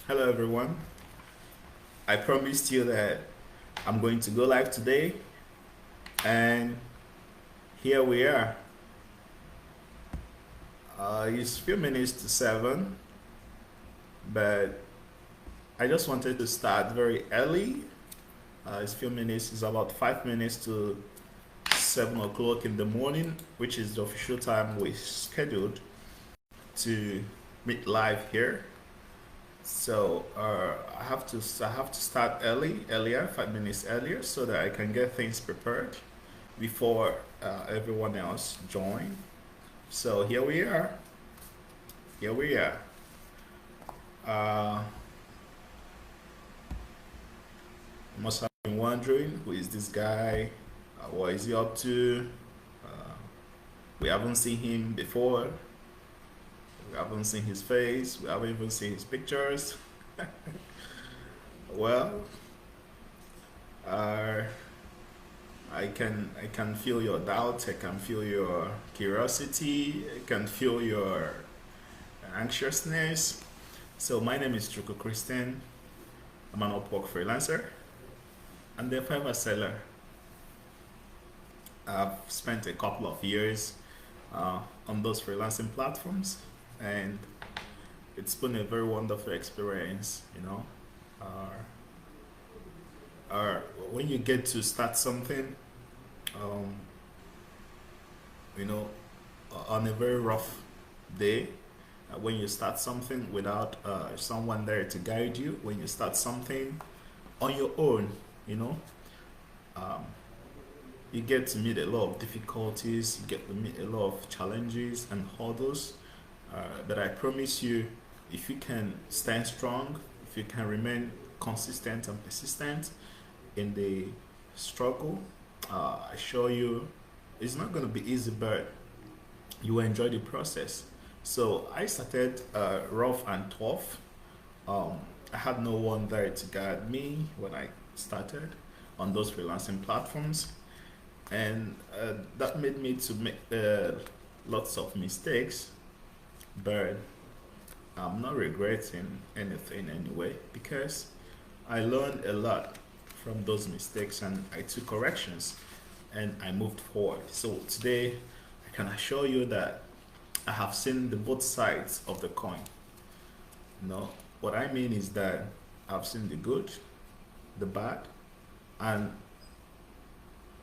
Hello everyone. I promised you that I'm going to go live today, and here we are. It's a few minutes to 7, but I just wanted to start very early. It's few minutes, it's about 5 minutes to 7 o'clock in the morning, which is the official time we scheduled to meet live here. So I have to start earlier, 5 minutes earlier, so that I can get things prepared before everyone else join. So here we are. Here we are. You must have been wondering, who is this guy? What is he up to? Uh, we haven't seen him before. We haven't seen his face. We haven't even seen his pictures. Well, uh, I can feel your doubt. I can feel your curiosity. I can feel your anxiousness. So my name is Chukwu. I'm an Upwork freelancer and a Fiverr seller. I've spent a couple of years on those freelancing platforms, and it's been a very wonderful experience. Uh, uh, when you get to start something, um, you know, on a very rough day, when you start something without someone there to guide you, when you start something on your own, you know, um, you get to meet a lot of difficulties, you get to meet a lot of challenges and hurdles. But I promise you, if you can stand strong, if you can remain consistent and persistent in the struggle, I assure you it's not going to be easy, but you will enjoy the process. So I started rough and tough. Um, I had no one there to guide me when I started on those freelancing platforms, and that made me to make lots of mistakes. But I'm not regretting anything anyway, because I learned a lot from those mistakes and I took corrections and I moved forward. So today I can assure you that I have seen the both sides of the coin. What I mean is that I've seen the good, the bad, and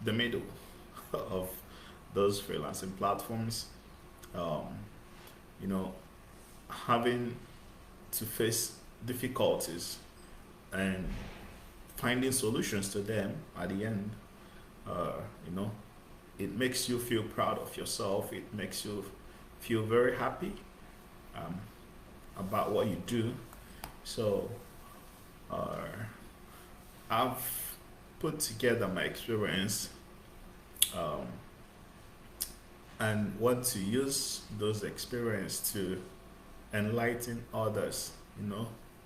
the middle of those freelancing platforms. Um, you know, Having to face difficulties and finding solutions to them at the end. Uh, you know, it makes you feel proud of yourself. It makes you feel very happy um, about what you do. So uh, I've put together my experience, um, and want to use those experience to enlighten others,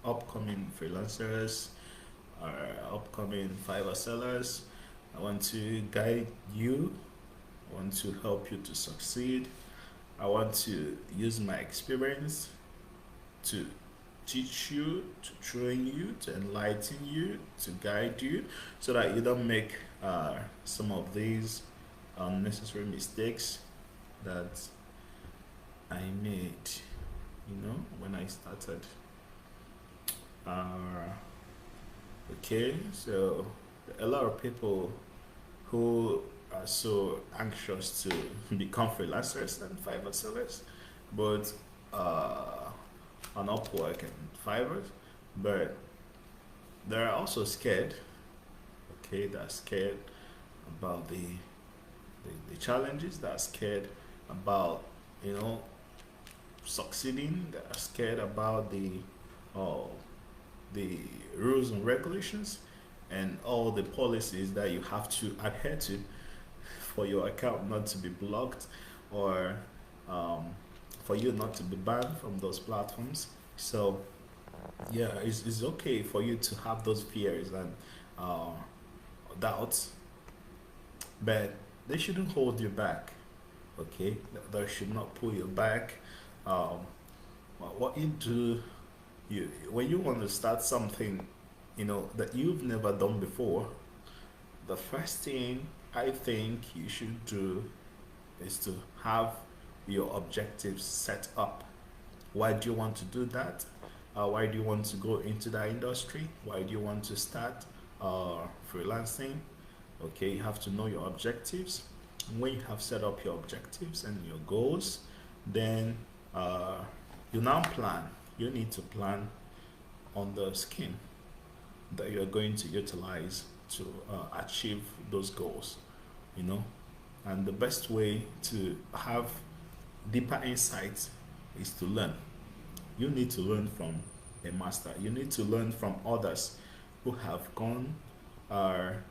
upcoming freelancers, or upcoming Fiverr sellers. I want to guide you. I want to help you to succeed. I want to use my experience to teach you, to train you, to enlighten you, to guide you, so that you don't make some of these unnecessary mistakes that I made, when I started. Uh, okay, so a lot of people who are so anxious to become freelancers and Fiverr sellers, but on Upwork and Fiverr, but they're also scared. Okay, they're scared about the challenges. They're scared about you know succeeding. They're scared about uh, the rules and regulations and all the policies that you have to adhere to for your account not to be blocked, or um, for you not to be banned from those platforms. So yeah, it's okay for you to have those fears and uh, doubts, but they shouldn't hold you back. Okay, they should not pull you back. um, what you do when you want to start something, that you've never done before, the first thing I think you should do is to have your objectives set up. Why do you want to do that? Why do you want to go into that industry? Why do you want to start freelancing? Okay, you have to know your objectives. When you have set up your objectives and your goals, then uh, you now plan. You need to plan on the scheme that you're going to utilize to achieve those goals, you know. And the best way to have deeper insights is to learn. You need to learn from a master. You need to learn from others who have gone or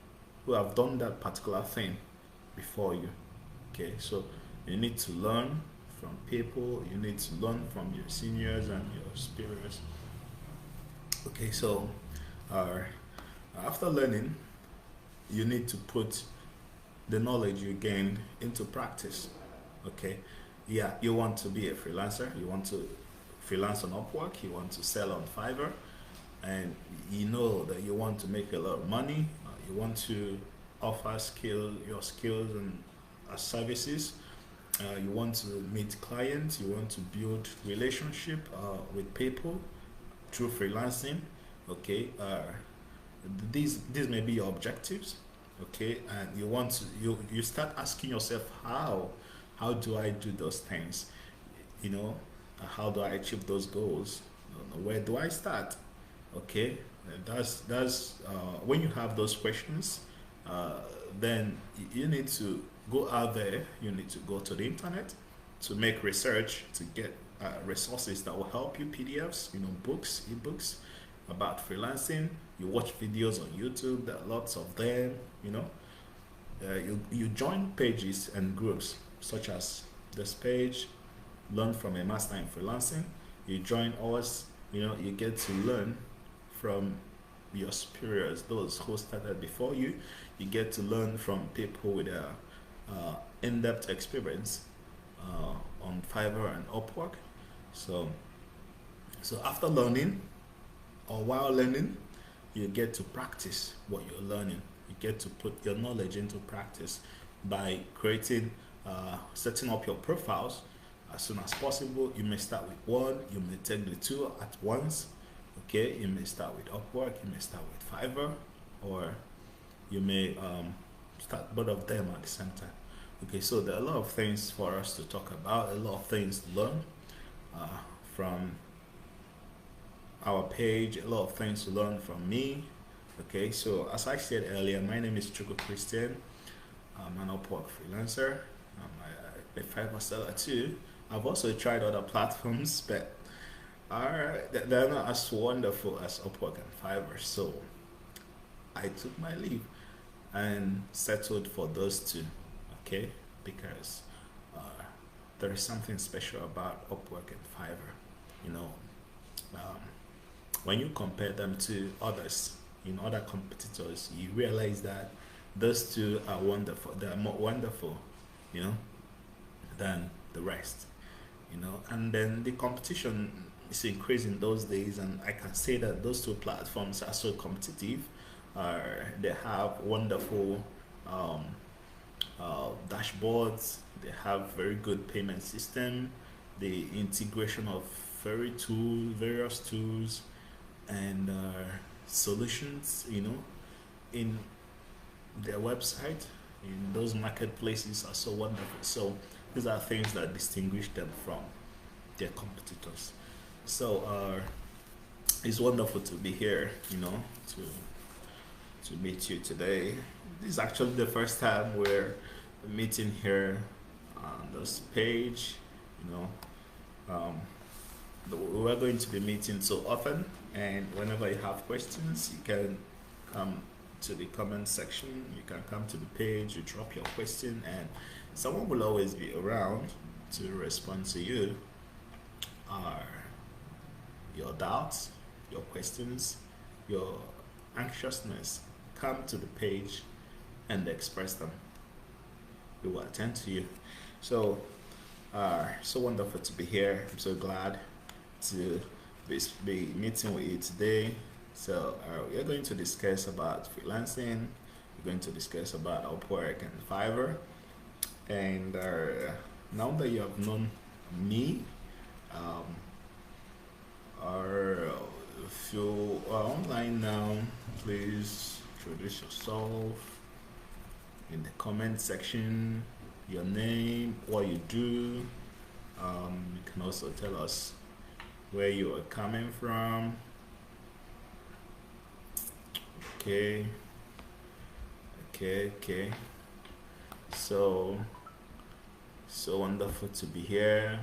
who have done that particular thing before you. Okay, so you need to learn from people, you need to learn from your seniors and your superiors. Okay, so uh, after learning, you need to put the knowledge you gained into practice. Okay, yeah, you want to be a freelancer, you want to freelance on Upwork, you want to sell on Fiverr, and you know that you want to make a lot of money, you want to offer your skills and services, you want to meet clients, you want to build relationship with people through freelancing. Okay, these may be your objectives. Okay, and you start asking yourself, how do I do those things, you know how do I achieve those goals, where do I start? Okay, and that's when you have those questions, then you need to go out there, you need to go to the internet to make research, to get resources that will help you, PDFs, books, ebooks about freelancing. You watch videos on YouTube, there are lots of them. You join pages and groups such as this page, learn from a master in freelancing. You join us, you get to learn from your superiors, those who started before you. You get to learn from people with a in-depth experience on Fiverr and Upwork. So, so after learning, or while learning, you get to practice what you're learning. You get to put your knowledge into practice by setting up your profiles as soon as possible. You may start with one, you may take the two at once. Okay, you may start with Upwork, you may start with Fiverr, or you may start both of them at the same time. Okay, so there are a lot of things for us to talk about, a lot of things to learn from our page, a lot of things to learn from me. Okay, so as I said earlier, my name is Chukwu. I'm an Upwork freelancer. I'm a Fiverr seller too. I've also tried other platforms, but they're not as wonderful as Upwork and Fiverr. So I took my leave and settled for those two. Okay, because there is something special about Upwork and Fiverr. You know, um, when you compare them to others, other competitors, you realize that those two are wonderful. They are more wonderful, you know, than the rest. And then the competition is increasing those days, and I can say that those two platforms are so competitive. They have wonderful um, dashboards. They have very good payment system. The integration of various tools, and solutions, in their website, in those marketplaces are so wonderful. So these are things that distinguish them from their competitors. So it's wonderful to be here, to meet you today. This is actually the first time we're meeting here on this page. Um, we're going to be meeting so often, and whenever you have questions, you can come to the comment section, you can come to the page, you drop your question, and someone will always be around to respond to you, or your doubts, your questions, your anxiousness. Come to the page and express them. We will attend to you. So so wonderful to be here. I'm so glad to be meeting with you today. So we're going to discuss about freelancing. We're going to discuss about Upwork and Fiverr. And now that you have known me, um, or if you are online now, please introduce yourself in the comment section, your name, what you do. You can also tell us where you are coming from. Okay, okay. So wonderful to be here.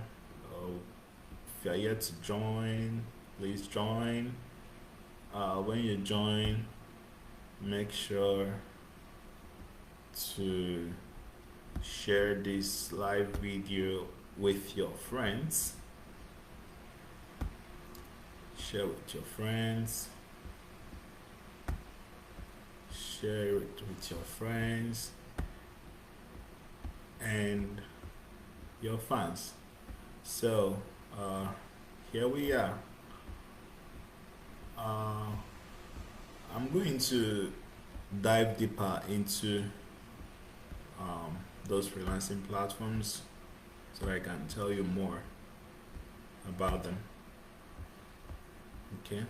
If you're yet to join, please join. When you join, make sure to share this live video with your friends. Share with your friends. Share it with your friends and your fans. So here we are. I'm going to dive deeper into those freelancing platforms so I can tell you more about them. Okay,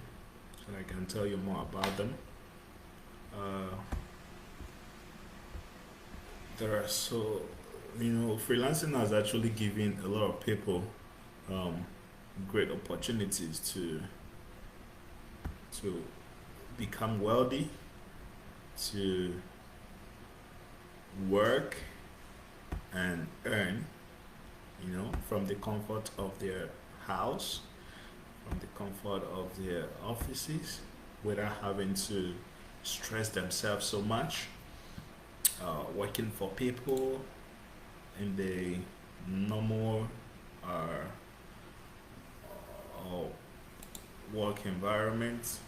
so I can tell you more about them. There are freelancing has actually given a lot of people great opportunities to become wealthy, to work and earn, from the comfort of their house, from the comfort of their offices, without having to stress themselves so much, working for people in the normal work environment.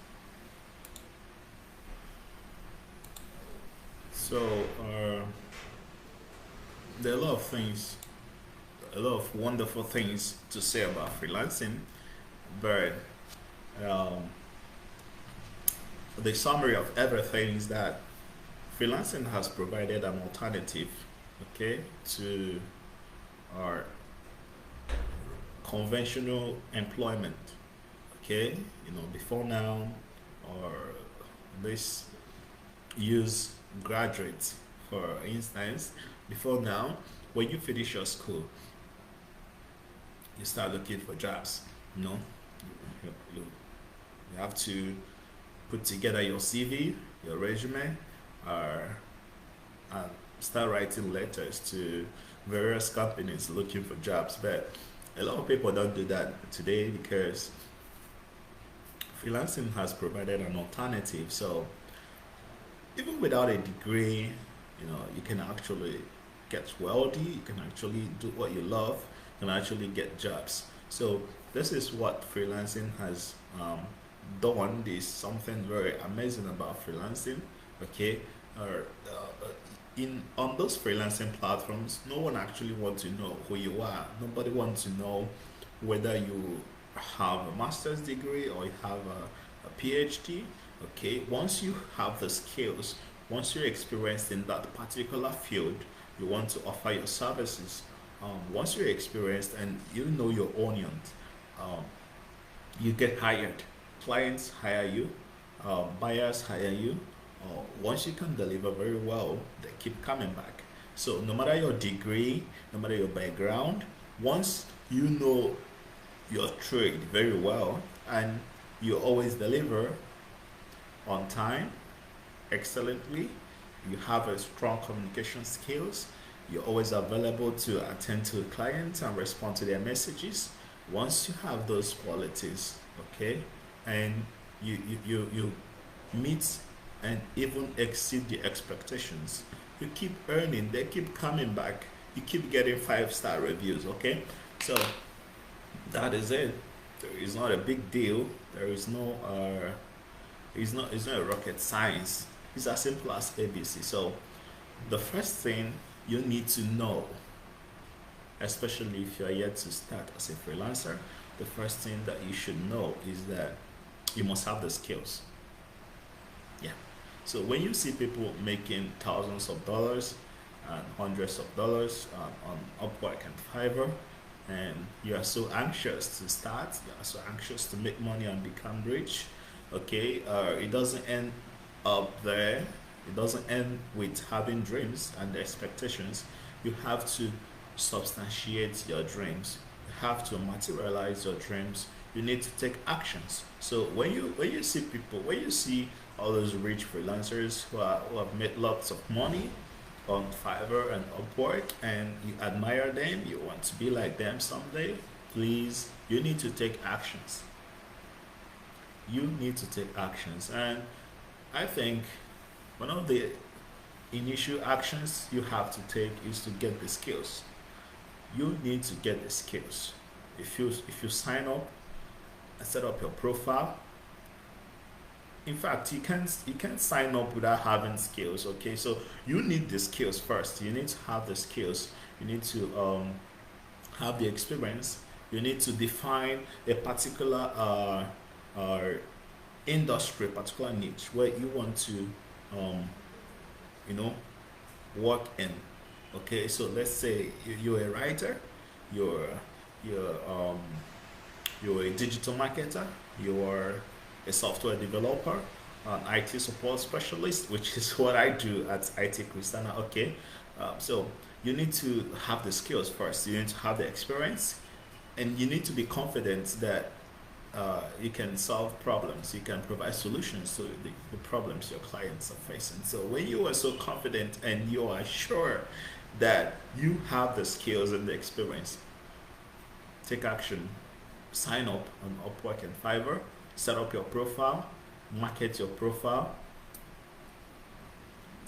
So there are a lot of things, a lot of wonderful things to say about freelancing, but the summary of everything is that freelancing has provided an alternative, okay, to our conventional employment. Okay, before now, or let's use graduates for instance. Before now, when you finish your school, you start looking for jobs. You have to put together your CV, your resume, and start writing letters to various companies looking for jobs. But a lot of people don't do that today because freelancing has provided an alternative. So even without a degree, you can actually get wealthy, you can actually do what you love, you can actually get jobs. So this is what freelancing has done. There's something very amazing about freelancing. Okay, on those freelancing platforms, no one actually wants to know who you are. Nobody wants to know whether you have a master's degree or you have a PhD. Okay, once you have the skills, once you're experienced in that particular field, you want to offer your services. Once you're experienced and you know your onions, you get hired. Clients hire you, buyers hire you. Once you can deliver very well, they keep coming back. So no matter your degree, no matter your background, once you know your trade very well and you always deliver on time, excellently, you have a strong communication skills, you're always available to attend to clients and respond to their messages. Once you have those qualities, okay, and you meet and even exceed the expectations, you keep earning, they keep coming back, you keep getting 5-star reviews. Okay, so that is it. There is not a big deal. There is no it's not a rocket science. It's as simple as ABC. So the first thing you need to know, especially if you are yet to start as a freelancer, the first thing that you should know is that you must have the skills. Yeah. So when you see people making thousands of dollars and hundreds of dollars on Upwork and Fiverr, and you are so anxious to start, you are so anxious to make money and become rich, okay, it doesn't end up there. It doesn't end with having dreams and expectations. You have to substantiate your dreams. You have to materialize your dreams. You need to take actions. So when you see people, when you see all those rich freelancers who have made lots of money on Fiverr and Upwork, and you admire them, you want to be like them someday, please, you need to take actions. You need to take actions. And I think one of the initial actions you have to take is to get the skills. You need to get the skills. If you sign up and set up your profile, in fact, you can't sign up without having skills. Okay, so you need the skills first. You need to have the skills. You need to have the experience. You need to define a particular uh, industry, particular niche where you want to um, you know work in. Okay, so let's say you're a writer, you're you're you're a digital marketer, you're a software developer, an IT support specialist, which is what I do at IT-Kristana. Okay, so you need to have the skills first. You need to have the experience, and you need to be confident that you can solve problems. You can provide solutions to the problems your clients are facing. So when you are so confident and you are sure that you have the skills and the experience, take action. Sign up on Upwork and Fiverr, set up your profile, market your profile,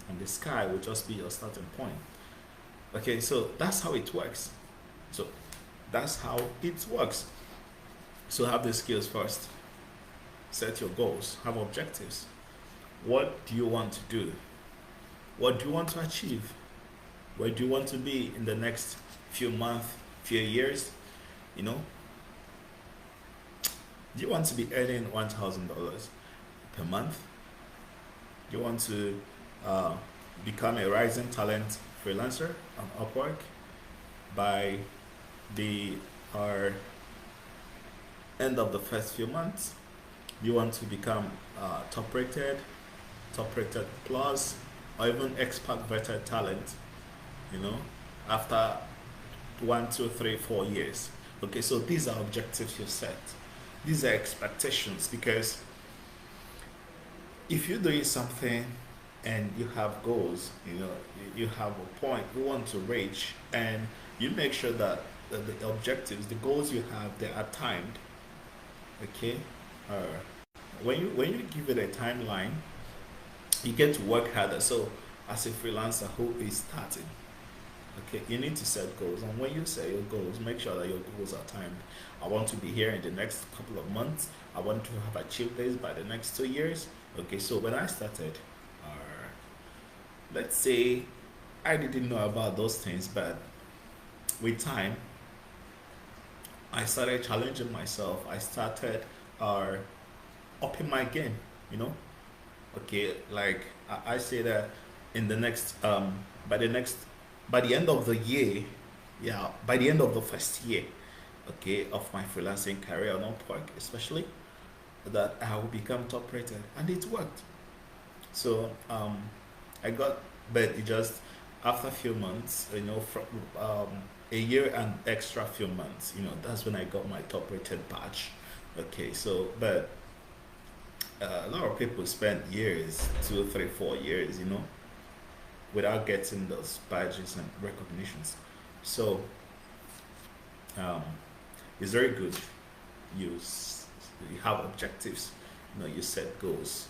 and the sky will just be your starting point. Okay, so that's how it works. So that's how it works. So have the skills first. Set your goals, have objectives. What do you want to do? What do you want to achieve? Where do you want to be in the next few months, few years? You know, do you want to be earning $1,000 per month? Do you want to uh, become a rising talent freelancer on Upwork by the our end of the first few months? You want to become top rated plus, or even expert vetted talent, you know, after 1, 2, 3, 4 years. Okay, so these are objectives you set. These are expectations, because if you're doing something and you have goals, you have a point you want to reach, and you make sure that the objectives, the goals you have, they are timed. Okay, uh, when you give it a timeline, you get to work harder. So as a freelancer who is starting, okay, you need to set goals, and when you set your goals, make sure that your goals are timed. I want to be here in the next couple of months. I want to have achieved this by the next 2 years. Okay, so when I started, uh, let's say I didn't know about those things, but with time I started challenging myself. I started uh, upping my game, you know. Okay, like I say that in the next by the next by the end of the year, yeah, by the end of the first year, okay, of my freelancing career on Upwork, especially, that I will become top rated, and it worked. So I got, but it just after a few months, from a year and extra few months, that's when I got my top rated badge. Okay, so but a lot of people spend years, 2, 3, 4 years, without getting those badges and recognitions. So um, it's very good. You have objectives. You set goals.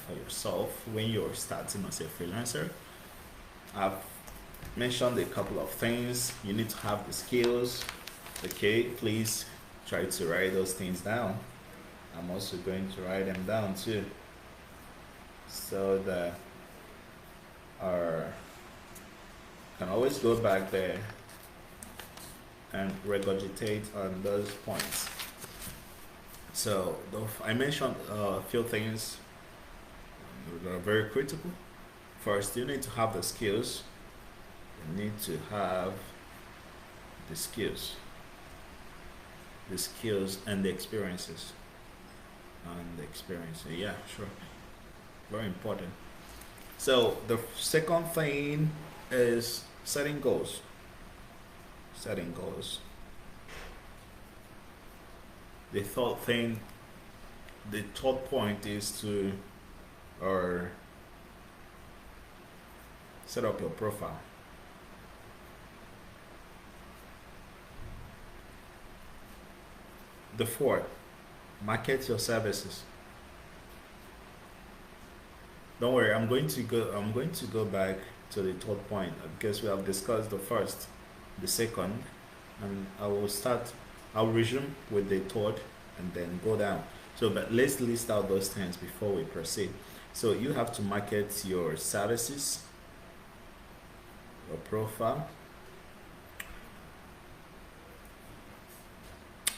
For yourself when you're starting as a freelancer. I've mentioned a couple of things. You need to have the skills. Okay, please try to write those things down. I'm also going to write them down too, so that our can always go back there and regurgitate on those points. So I mentioned a few things that are very critical. First, you need to have the skills. You need to have the skills, and the experiences. Yeah, sure. Very important. So the second thing is setting goals. Setting goals. The third point is to or set up your profile. The fourth, market your services. Don't worry, I'm going to go back to the third point because we have discussed the first, the second, and I'll resume with the third and then go down. So but let's list out those things before we proceed. So you have to market your services, your profile.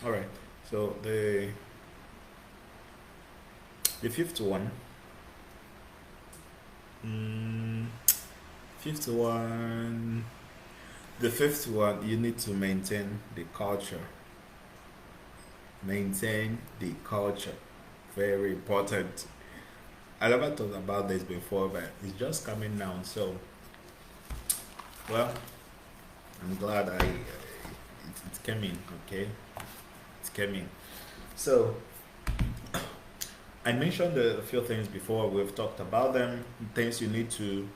All right. So the fifth one, the fifth one, you need to maintain the culture. Maintain the culture. Very important. I never thought about this before, but it's just coming down. So, well, I'm glad it came in. Okay, it came in. So, I mentioned a few things before. We've talked about them. Things you need to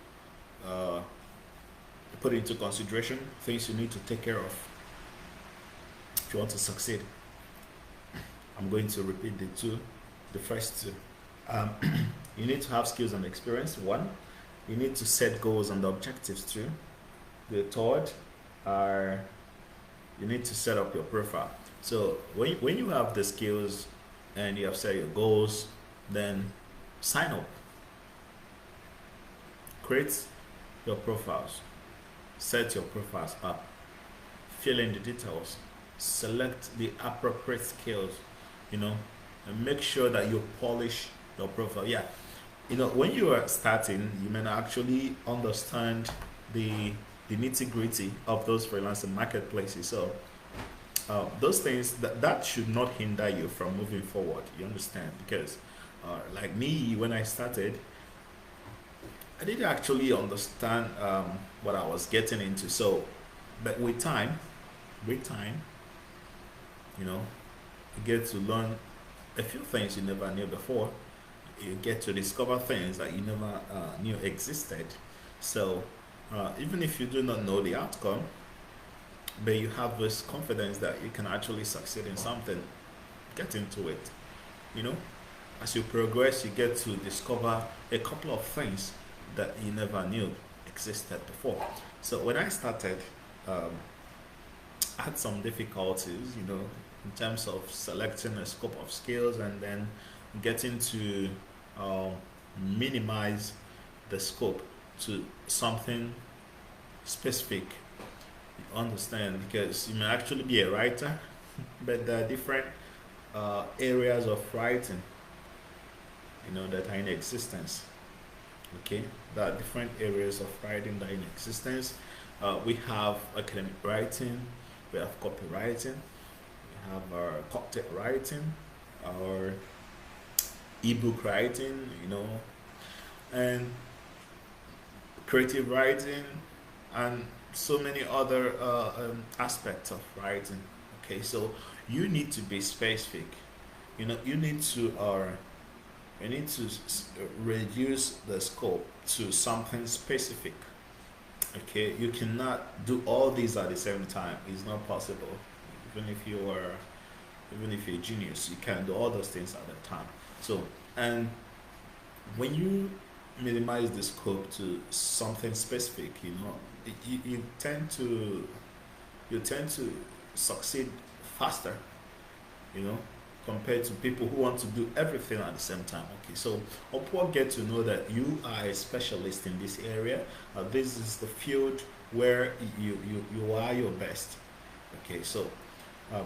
put into consideration. Things you need to take care of if you want to succeed. I'm going to repeat the first two. You need to have skills and experience. One, you need to set goals and objectives. Two, the third are you need to set up your profile. So when you have the skills and you have set your goals, then sign up, create your profiles, set your profiles up, fill in the details, select the appropriate skills, and make sure that you polish your profile. Yeah, when you are starting, you may not actually understand the nitty-gritty of those freelancing marketplaces. So those things that should not hinder you from moving forward. You understand? Because like me, when I started, I didn't actually understand what I was getting into. So, but with time, you get to learn a few things you never knew before. You get to discover things that you never knew existed. So even if you do not know the outcome, but you have this confidence that you can actually succeed in something, get into it. As you progress, you get to discover a couple of things that you never knew existed before. So when I started, I had some difficulties, in terms of selecting a scope of skills and then getting to minimize the scope to something specific. You understand? Because you may actually be a writer, but there are different areas of writing, that are in existence. Okay, there are different areas of writing that are in existence. We have academic writing, we have copywriting, we have our cocktail writing, our ebook writing, and creative writing, and so many other aspects of writing. Okay, so you need to be specific. You need to reduce the scope to something specific. Okay, you cannot do all these at the same time. It's not possible. Even if you're a genius, you can't do all those things at a time. So, and when you minimize the scope to something specific, you tend to succeed faster, compared to people who want to do everything at the same time. Okay, so Upwork get to know that you are a specialist in this area. This is the field where you are your best. Okay, so um,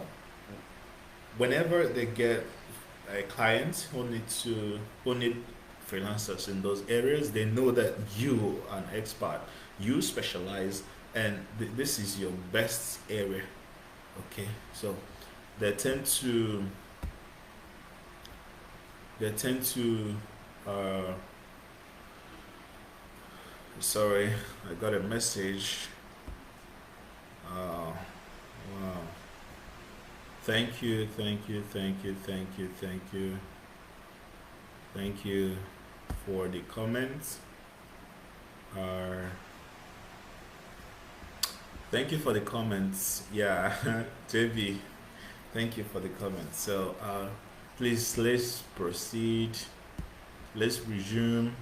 whenever they get a client who need freelancers in those areas, they know that you are an expert, you specialize, and this is your best area. Okay, so they tend to they tend to uh, sorry, I got a message. Wow. Thank you, thank you, thank you, thank you, thank you, thank you for the comments. Uh, Thank you for the comments. Yeah, JB, thank you for the comments. So, please let's proceed. Let's resume.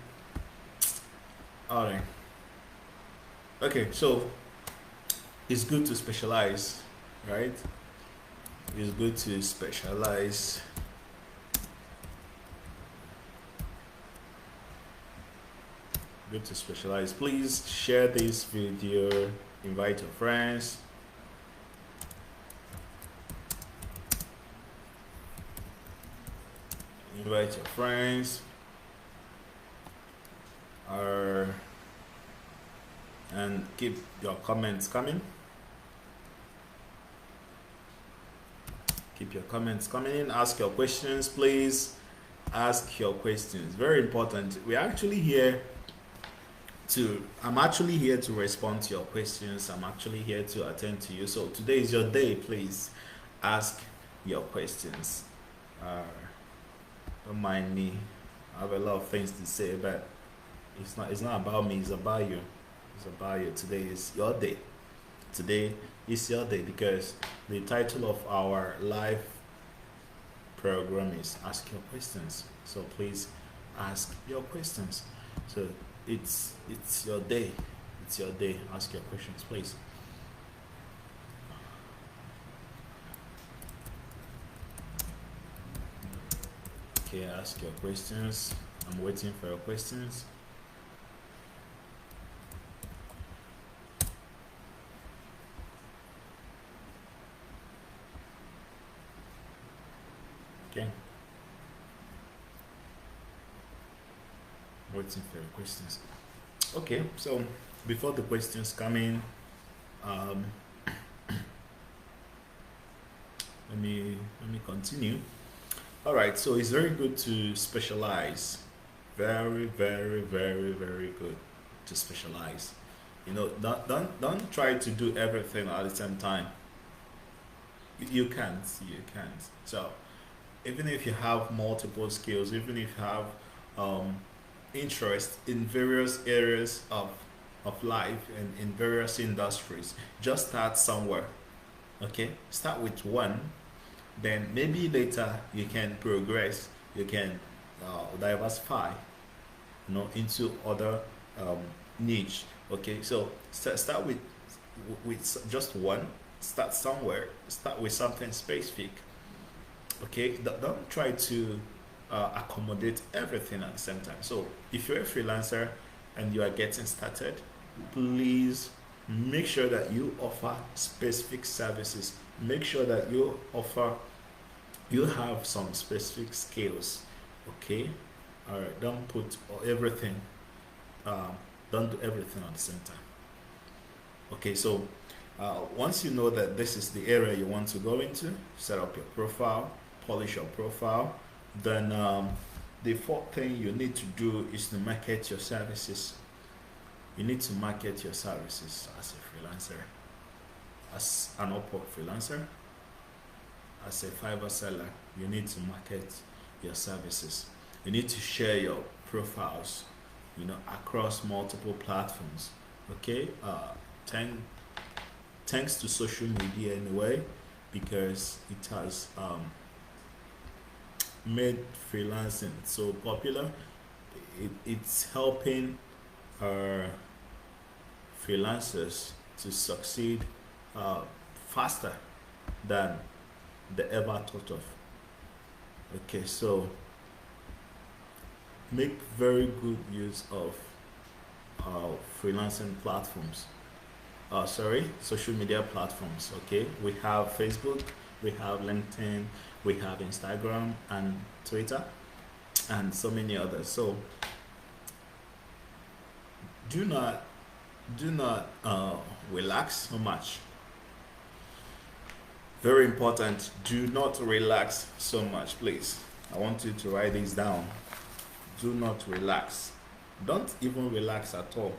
All right. Okay, so it's good to specialize, right? It's good to specialize. Good to specialize. Please share this video, invite your friends. Invite your friends. And keep your comments coming. Keep your comments coming in. Ask your questions, please. Ask your questions. Very important. We're actually here I'm actually here to respond to your questions. I'm actually here to attend to you. So today is your day. Please ask your questions. Don't mind me. I have a lot of things to say, but it's not about me. It's about you. It's about you. Today is your day. Today is your day because the title of our live program is Ask Your Questions. So please ask your questions. So it's your day. It's your day. Ask your questions, please. Okay, ask your questions. I'm waiting for your questions. Okay. Waiting for your questions. Okay, so before the questions come in, let me continue. All right, so it's very good to specialize. Very, very, very, very good to specialize. You know, don't try to do everything at the same time. You can't. You can't. So even if you have multiple skills, even if you have um, interest in various areas of life and in various industries, just start somewhere. Okay, start with one, then maybe later you can progress, you can diversify, you know, into other um, niche. Okay, so start with just one. Start somewhere. Start with something specific. Okay, don't try to accommodate everything at the same time. So if you're a freelancer and you are getting started, please make sure that you offer specific services. Make sure that you have some specific skills. Okay, all right, don't put everything um, don't do everything at the same time. Okay, so once you know that this is the area you want to go into, set up your profile, polish your profile. Then the fourth thing you need to do is to market your services. You need to market your services as a freelancer, as an Upwork freelancer, as a Fiverr seller. You need to market your services. You need to share your profiles, you know, across multiple platforms. Okay, thanks to social media anyway, because it has made freelancing so popular. It's helping our freelancers to succeed uh, faster than they ever thought of. Okay, so make very good use of freelancing platforms. social media platforms. Okay, we have Facebook, we have LinkedIn, we have Instagram and Twitter, and so many others. So do not relax so much. Very important. Do not relax so much, please. I want you to write this down. Do not relax. Don't even relax at all.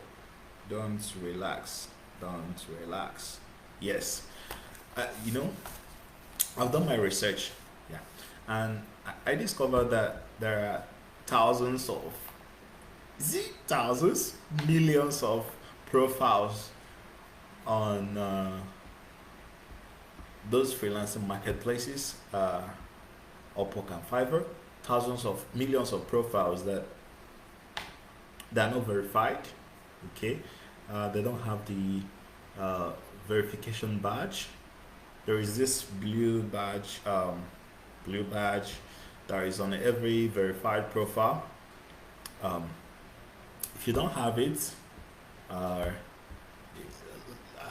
Don't relax. Don't relax. Yes. You know, I've done my research. Yeah. And I discovered that there are thousands of, thousands, millions of profiles on those freelancing marketplaces, Upwork and Fiverr. Thousands of millions of profiles that are not verified. Okay, they don't have the verification badge. There is this blue badge that is on every verified profile. Um, if you don't have it, uh,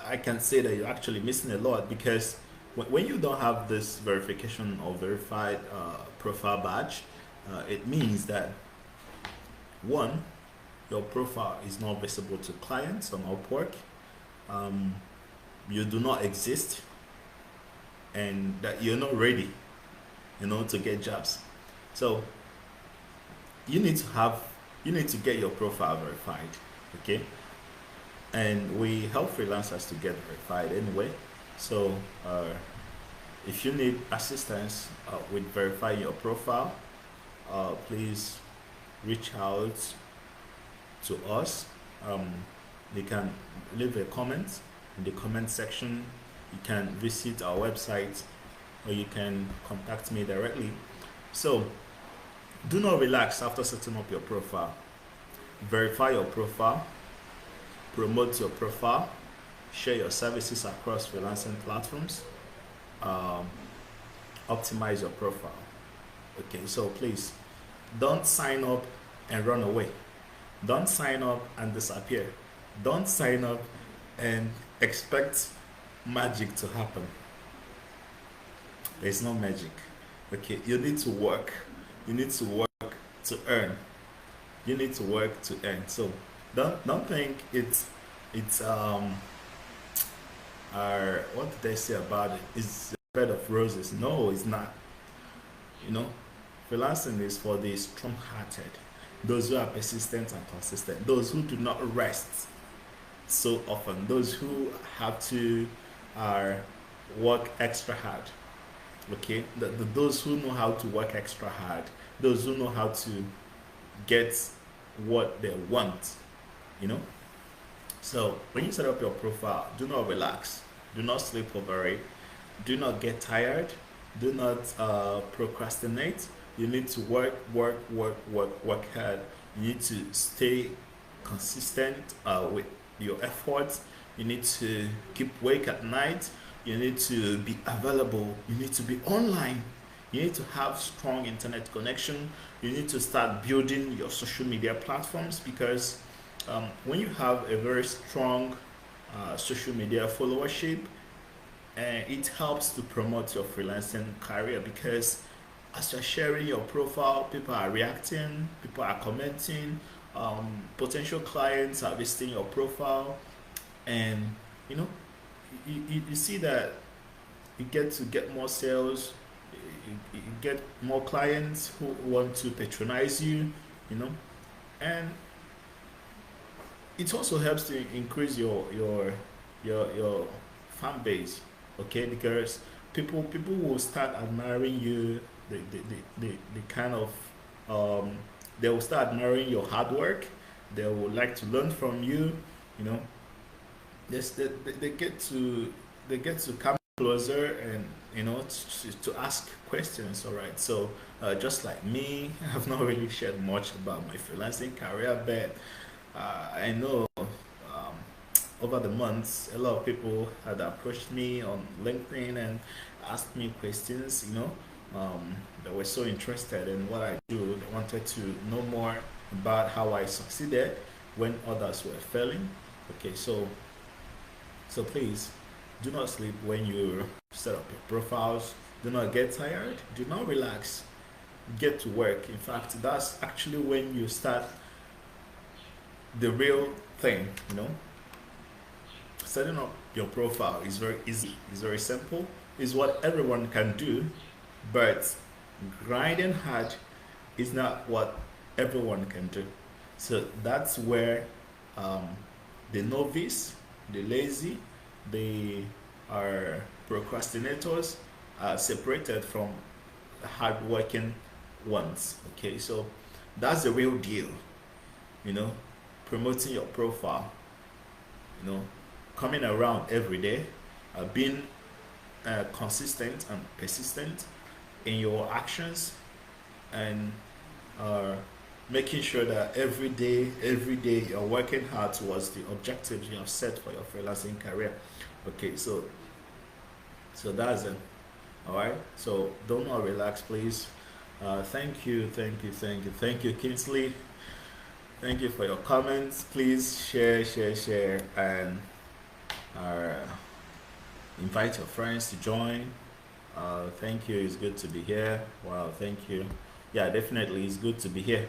I can say that you're actually missing a lot, because when you don't have this verification or verified profile badge, it means that one, your profile is not visible to clients on Upwork. Um, you do not exist, and that you're not ready, to get jobs. So you need to have, you need to get your profile verified. Okay, and we help freelancers to get verified anyway. So if you need assistance with verifying your profile, please reach out to us. You can leave a comment in the comment section. You can visit our website, or you can contact me directly. So do not relax after setting up your profile. Verify your profile, promote your profile, share your services across freelancing platforms, um, optimize your profile. Okay, so please don't sign up and run away. Don't sign up and disappear. Don't sign up and expect magic to happen. There's no magic. Okay, you need to work. You need to work to earn. You need to work to earn. So don't think it's what did they say about it? It's a bed of roses. No, it's not. You know, freelancing is for the strong-hearted, those who are persistent and consistent, those who do not rest so often, those who have to uh, work extra hard. Okay, those who know how to work extra hard, those who know how to get what they want. You know. So when you set up your profile, do not relax, do not sleep over it, do not get tired, do not procrastinate. You need to work hard. You need to stay consistent with your efforts. You need to keep awake at night. You need to be available. You need to be online. You need to have strong internet connection. You need to start building your social media platforms, because when you have a very strong social media followership, it helps to promote your freelancing career, because as you're sharing your profile, people are reacting, people are commenting, potential clients are visiting your profile, and you know, you see that you get to get more sales, you get more clients who want to patronize you, you know, and it also helps to increase your fan base. Okay, because people will start admiring you, the kind of um, they will start admiring your hard work, they will like to learn from you, you know. Yes, they get to, they get to come closer, and to ask questions. All right, so just like me, I've not really shared much about my freelancing career, but I know over the months, a lot of people had approached me on LinkedIn and asked me questions, that were so interested in what I do. They wanted to know more about how I succeeded when others were failing. Okay, so So please, do not sleep when you set up your profiles. Do not get tired. Do not relax. Get to work. In fact, that's actually when you start the real thing. Setting up your profile is very easy. It's very simple. It's what everyone can do, but grinding hard is not what everyone can do. So that's where um, the novice, the lazy, the are procrastinators are separated from hardworking ones. Okay, so that's the real deal. You know, promoting your profile. You know, coming around every day, being consistent and persistent in your actions, and uh, making sure that every day you're working hard towards the objectives you have set for your freelancing career. Okay, so that's it. All right. So don't not relax, please. Thank you, Kingsley. Thank you for your comments. Please share, and uh, invite your friends to join. Thank you. It's good to be here. Wow, thank you. Yeah, definitely, it's good to be here.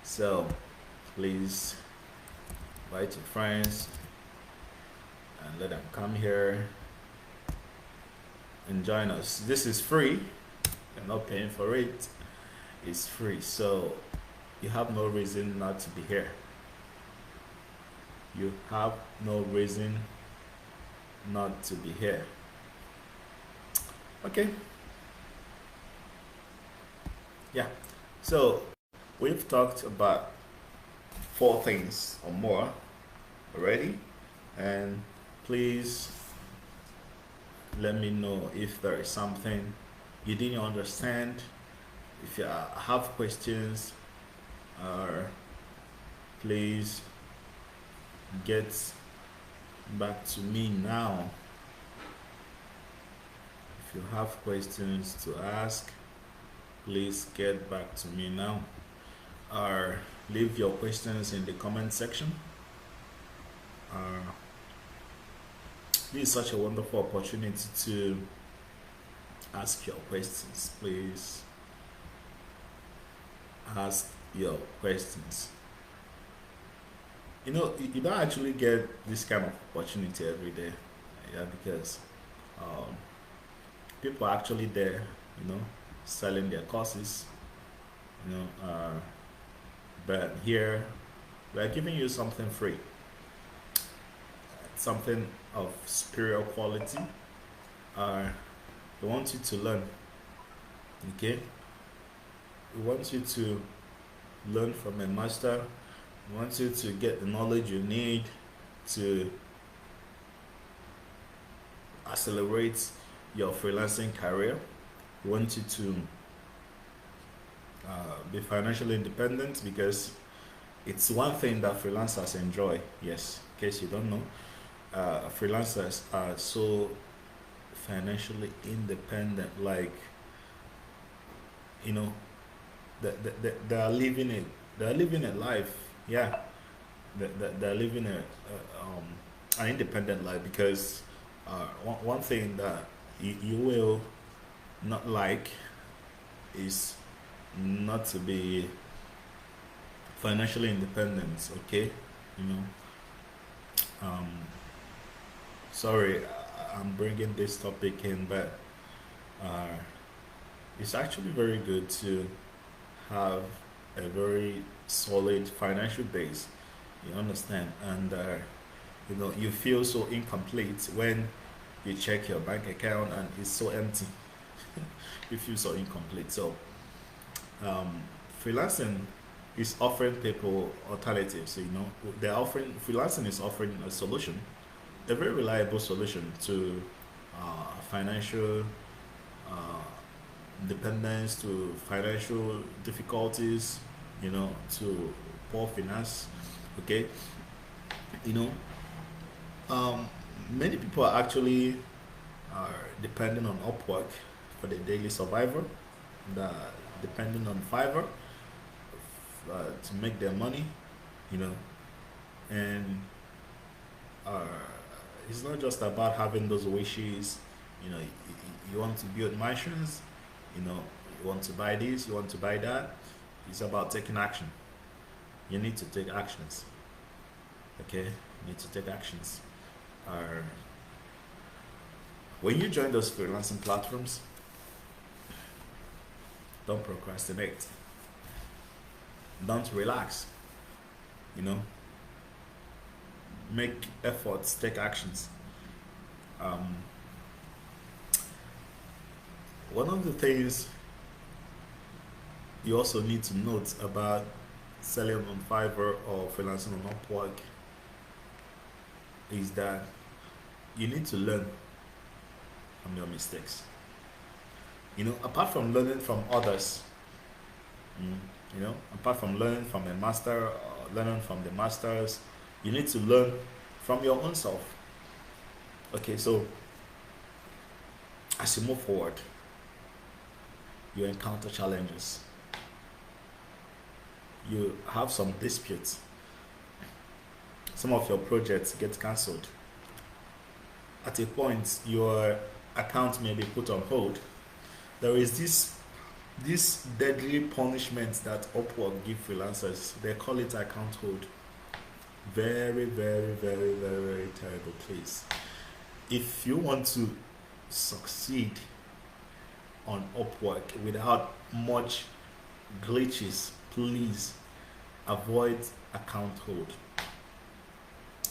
So please invite your friends and let them come here and join us. This is free. You're not paying for it. It's free. So you have no reason not to be here. You have no reason not to be here. Okay. Yeah. So we've talked about 4 things or more already, and please let me know if there is something you didn't understand. If you have questions, please get back to me now. If you have questions to ask, please get back to me now, or leave your questions in the comment section. This is such a wonderful opportunity to ask your questions. Please ask your questions. You don't actually get this kind of opportunity every day. Yeah, because um, people are actually there, selling their courses, but here we're giving you something free, something of superior quality. We want you to learn. Okay, we want you to learn from a master. We want you to get the knowledge you need to accelerate your freelancing career. We want you to be financially independent, because it's one thing that freelancers enjoy. Yes, in case you don't know, freelancers are so financially independent. Like, they are living it. They are living a life. Yeah, they're living an independent life, because one thing that you will not like is not to be financially independent. Okay, you know. Um, Sorry, I'm bringing this topic in, but uh, it's actually very good to have a very solid financial base. You understand, and you feel so incomplete when you check your bank account and it's so empty. You feel so incomplete. So um, freelancing is offering people alternatives. They're offering freelancing is offering a solution, a very reliable solution to financial uh, dependence, to financial difficulties, to poor finance. Okay, you know, um, many people are actually depending on Upwork for their daily survival. The depending on Fiverr to make their money, you know, and uh, it's not just about having those wishes. You want to build mansions. You want to buy this, you want to buy that. It's about taking action. You need to take actions. Okay, you need to take actions. Uh, when you join those freelancing platforms, don't procrastinate. Don't relax. You know, make efforts, take actions. Um, One of the things you also need to note about selling on Fiverr or freelancing on Upwork is that you need to learn from your mistakes. Apart from learning from others, mm, apart from learning from a master or learning from the masters, you need to learn from your own self. Okay, so as you move forward, you encounter challenges, you have some disputes, some of your projects get cancelled. At a point, your account may be put on hold. There is this deadly punishment that Upwork give freelancers. They call it account hold. Very, very, very, very, very terrible place. If you want to succeed on Upwork without much glitches, please avoid account hold.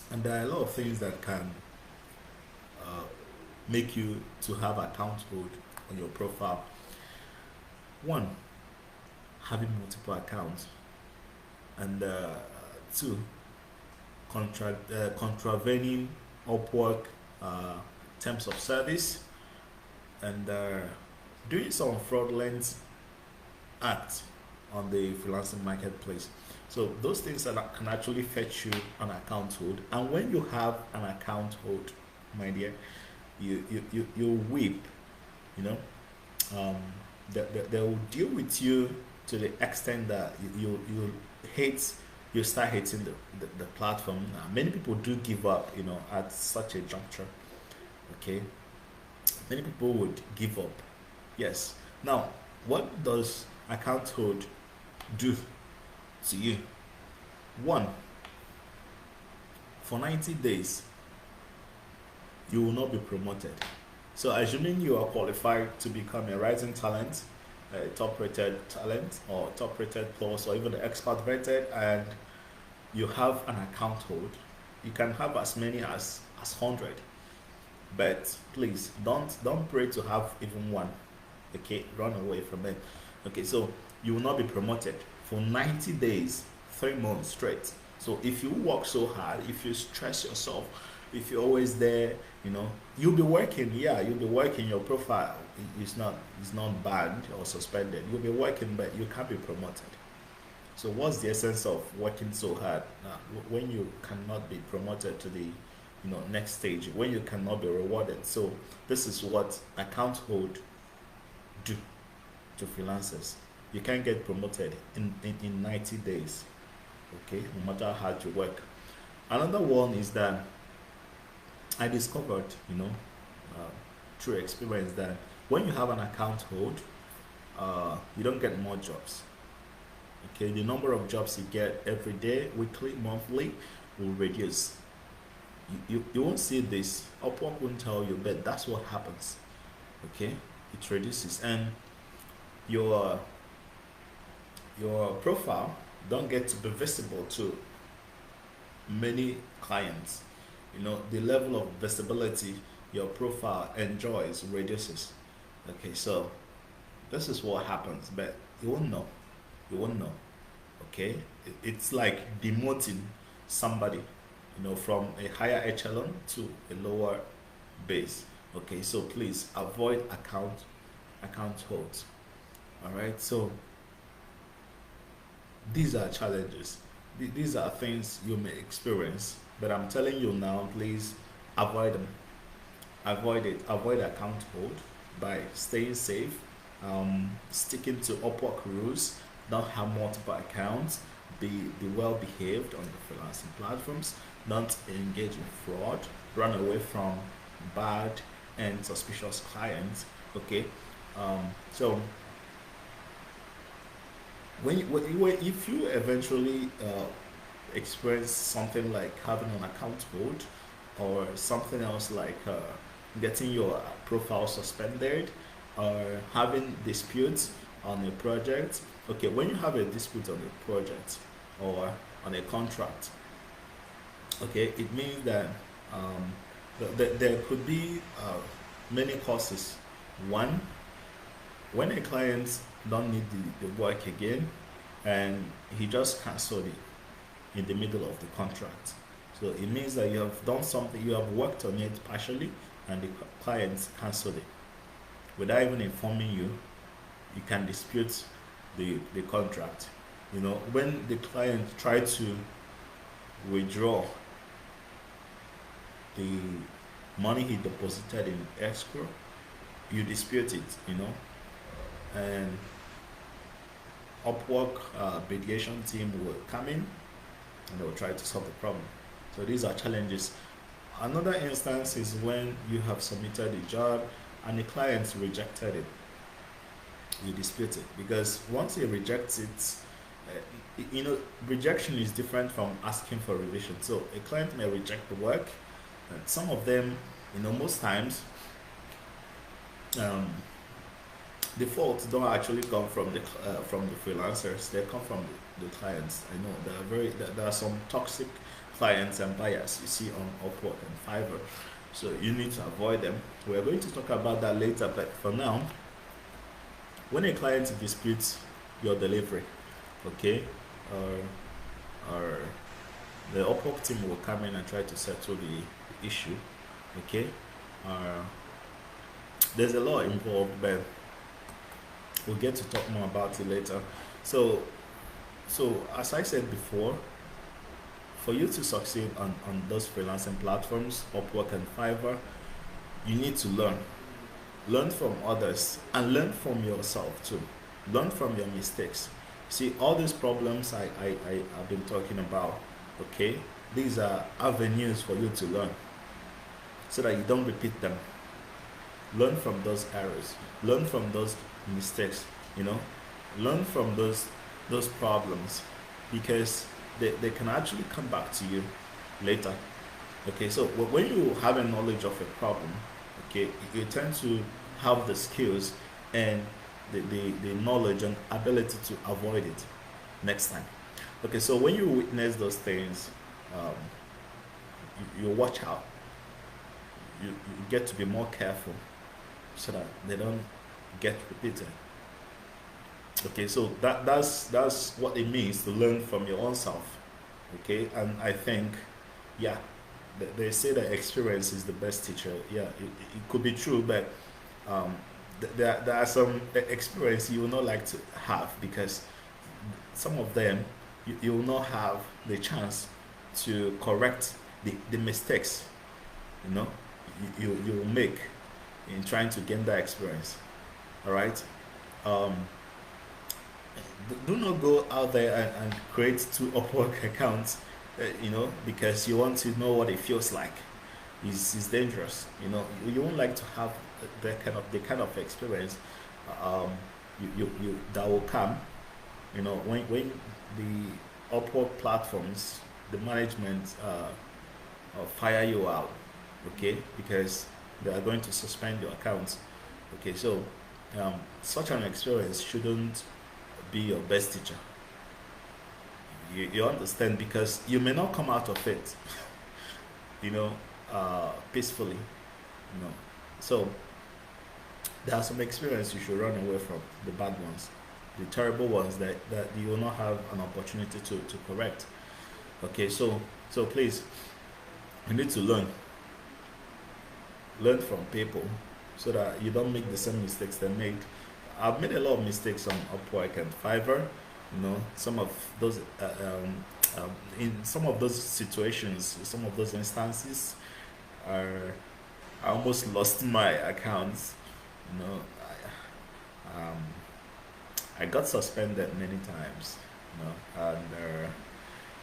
And there are a lot of things that can make you to have account hold on your profile. One, having multiple accounts, and two, contravening Upwork terms of service, and doing some fraudulent act on the freelancing marketplace. So those things that can actually fetch you an account hold. And when you have an account hold, my dear, you weep. You know, they will deal with you to the extent that you hate. You start hating the platform. Many people do give up, at such a juncture. Okay, many people would give up. Yes. Now, what does account hold do to you? One, for 90 days, you will not be promoted. So, assuming you are qualified to become a rising talent, a top rated talent, or top rated plus, or even expert rated, and you have an account hold, you can have as many as 100. But please don't pray to have even one. Okay, run away from it. Okay, so you will not be promoted for 90 days, 3 months straight. So if you work so hard, if you stress yourself, if you're always there, you'll be working. Yeah, you'll be working. Your profile is not banned or suspended. You'll be working, but you can't be promoted. So what's the essence of working so hard when you cannot be promoted to the next stage, when you cannot be rewarded? So this is what account hold do to freelancers. You can't get promoted in 90 days. Okay, no matter how hard you work. Another one is that I discovered, through experience, that when you have an account hold, you don't get more jobs. Okay, the number of jobs you get every day, weekly, monthly will reduce. You won't see this. Upwork won't tell you, but that's what happens. Okay, it reduces, and your profile don't get to be visible to many clients. The level of visibility your profile enjoys reduces. Okay, so this is what happens, but you won't know. You won't know. Okay, it's like demoting somebody, from a higher echelon to a lower base. Okay, so please avoid account holds. All right, so these are challenges. These are things you may experience, but I'm telling you now, please avoid them. Avoid it. Avoid account hold by staying safe, sticking to Upwork rules, don't have multiple accounts, be well behaved on the freelancing platforms, don't engage in fraud, run away from bad and suspicious clients. Okay, so if you eventually experience something like having an account hold or something else like getting your profile suspended or having disputes on a project. Okay, when you have a dispute on a project or on a contract, okay, it means that there could be many causes. One, when a client don't need the work again and he just cancelled it in the middle of the contract. So it means that you have done something, you have worked on it partially, and the client cancelled it. Without even informing you, you can dispute the contract. You know, when the client tried to withdraw the money he deposited in escrow, you dispute it, you know, and Upwork mediation team will come in and they will try to solve the problem. So these are challenges. Another instance is when you have submitted a job and the client rejected it. You dispute it because once he rejects it, you know, rejection is different from asking for revision. So a client may reject the work, and some of them, you know, most times, um, the faults don't actually come from the freelancers. They come from the clients. I know there are some toxic clients and buyers you see on Upwork and Fiverr. So you need to avoid them. We're going to talk about that later, but for now, when a client disputes your delivery, okay, or the Upwork team will come in and try to settle the issue, okay. There's a lot involved, but we'll get to talk more about it later. So, as I said before, for you to succeed on those freelancing platforms, Upwork and Fiverr, you need to learn from others and learn from yourself too. Learn from your mistakes. See, all these problems I've been talking about, okay, these are avenues for you to learn so that you don't repeat them. Learn from those errors, learn from those mistakes, you know, learn from those problems, because they can actually come back to you later. Okay, so when you have a knowledge of a problem, okay, you tend to have the skills and the knowledge and ability to avoid it next time. Okay, so when you witness those things, um, you watch out. You get to be more careful so that they don't get repeated. Okay, so that's what it means to learn from your own self. Okay, and I think, yeah, they say that experience is the best teacher. Yeah, it could be true, but um, there are some experience you will not like to have because some of them you will not have the chance to correct the mistakes, you know, you will make in trying to gain that experience. All right. Um, do not go out there and create two Upwork accounts, you know, because you want to know what it feels like. It's dangerous. You know, you won't like to have the kind of experience um, you that will come. You know, when the Upwork platforms, the management fire you out, okay, because they are going to suspend your account. Okay, so such an experience shouldn't be your best teacher. You understand, because you may not come out of it, you know, peacefully, you know. So there are some experiences you should run away from, the bad ones, the terrible ones that you will not have an opportunity to correct. Okay, so please, you need to learn from people so that you don't make the same mistakes they made. I've made a lot of mistakes on Upwork and Fiverr. You know, some of those in some of those situations, some of those instances, are I almost lost my accounts. You know, I got suspended many times. You know, and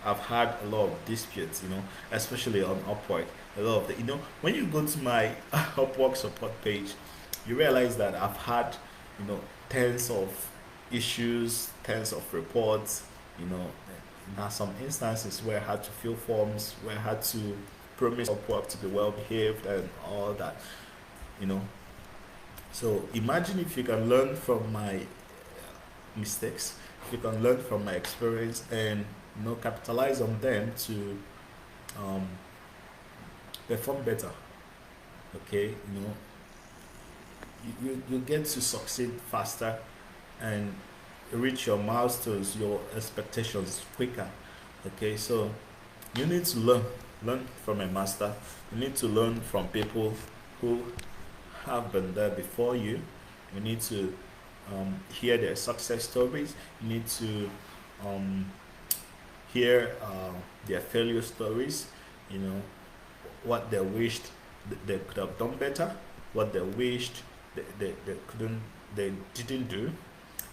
I've had a lot of disputes, especially on Upwork. A lot of the, when you go to my Upwork support page, you realize that I've had, tens of issues, tens of reports, you know. Now some instances where I had to fill forms, where I had to promise Upwork to be well behaved and all that, you know. So imagine if you can learn from my mistakes, if you can learn from my experience and capitalize on them to um, perform better. Okay, you get to succeed faster and reach your milestones, your expectations quicker. Okay, so you need to learn from a master. You need to learn from people who have been there before you. You need to hear their success stories. You need to um, hear their failure stories. You know what they wished they could have done better, what they wished they couldn't, they didn't do.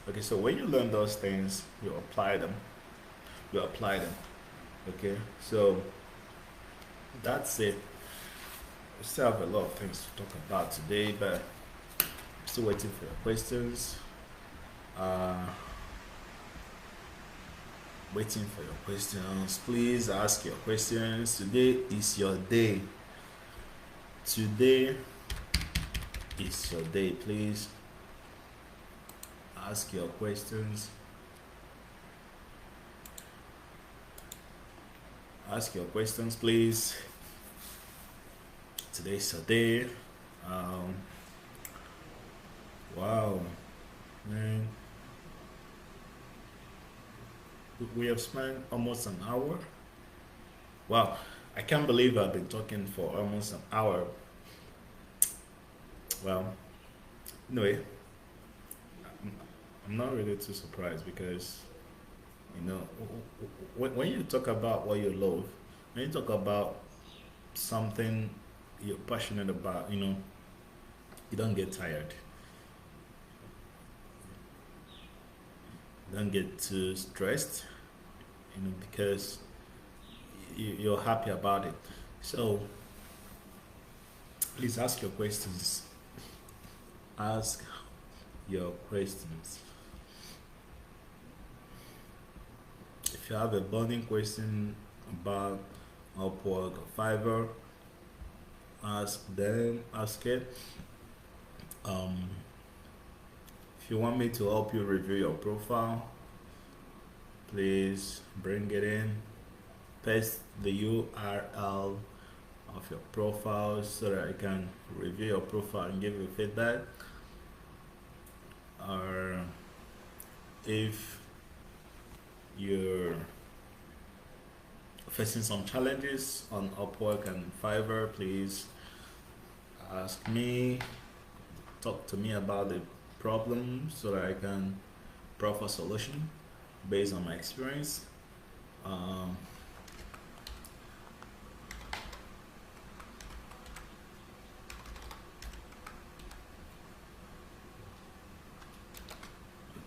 Okay, so when you learn those things, you apply them. You apply them. Okay, so that's it. We still have a lot of things to talk about today, but I'm still waiting for your questions. Uh, Waiting for your questions. Please ask your questions. Today is your day. Today is your day. Please ask your questions. Ask your questions, please. Today's your day. Wow, man. We have spent almost an hour. Wow, I can't believe I've been talking for almost an hour. Well, anyway, I'm not really too surprised because, when you talk about what you love, when you talk about something you're passionate about, you don't get tired. You don't get too stressed, because you're happy about it. So please ask your questions. Ask your questions. If you have a burning question about Upwork or Fiverr, ask them, ask it. If you want me to help you review your profile, please bring it in. Paste the URL of your profile so that I can review your profile and give you feedback. Or if you're facing some challenges on Upwork and Fiverr, please ask me, talk to me about the problem so that I can proffer a solution based on my experience.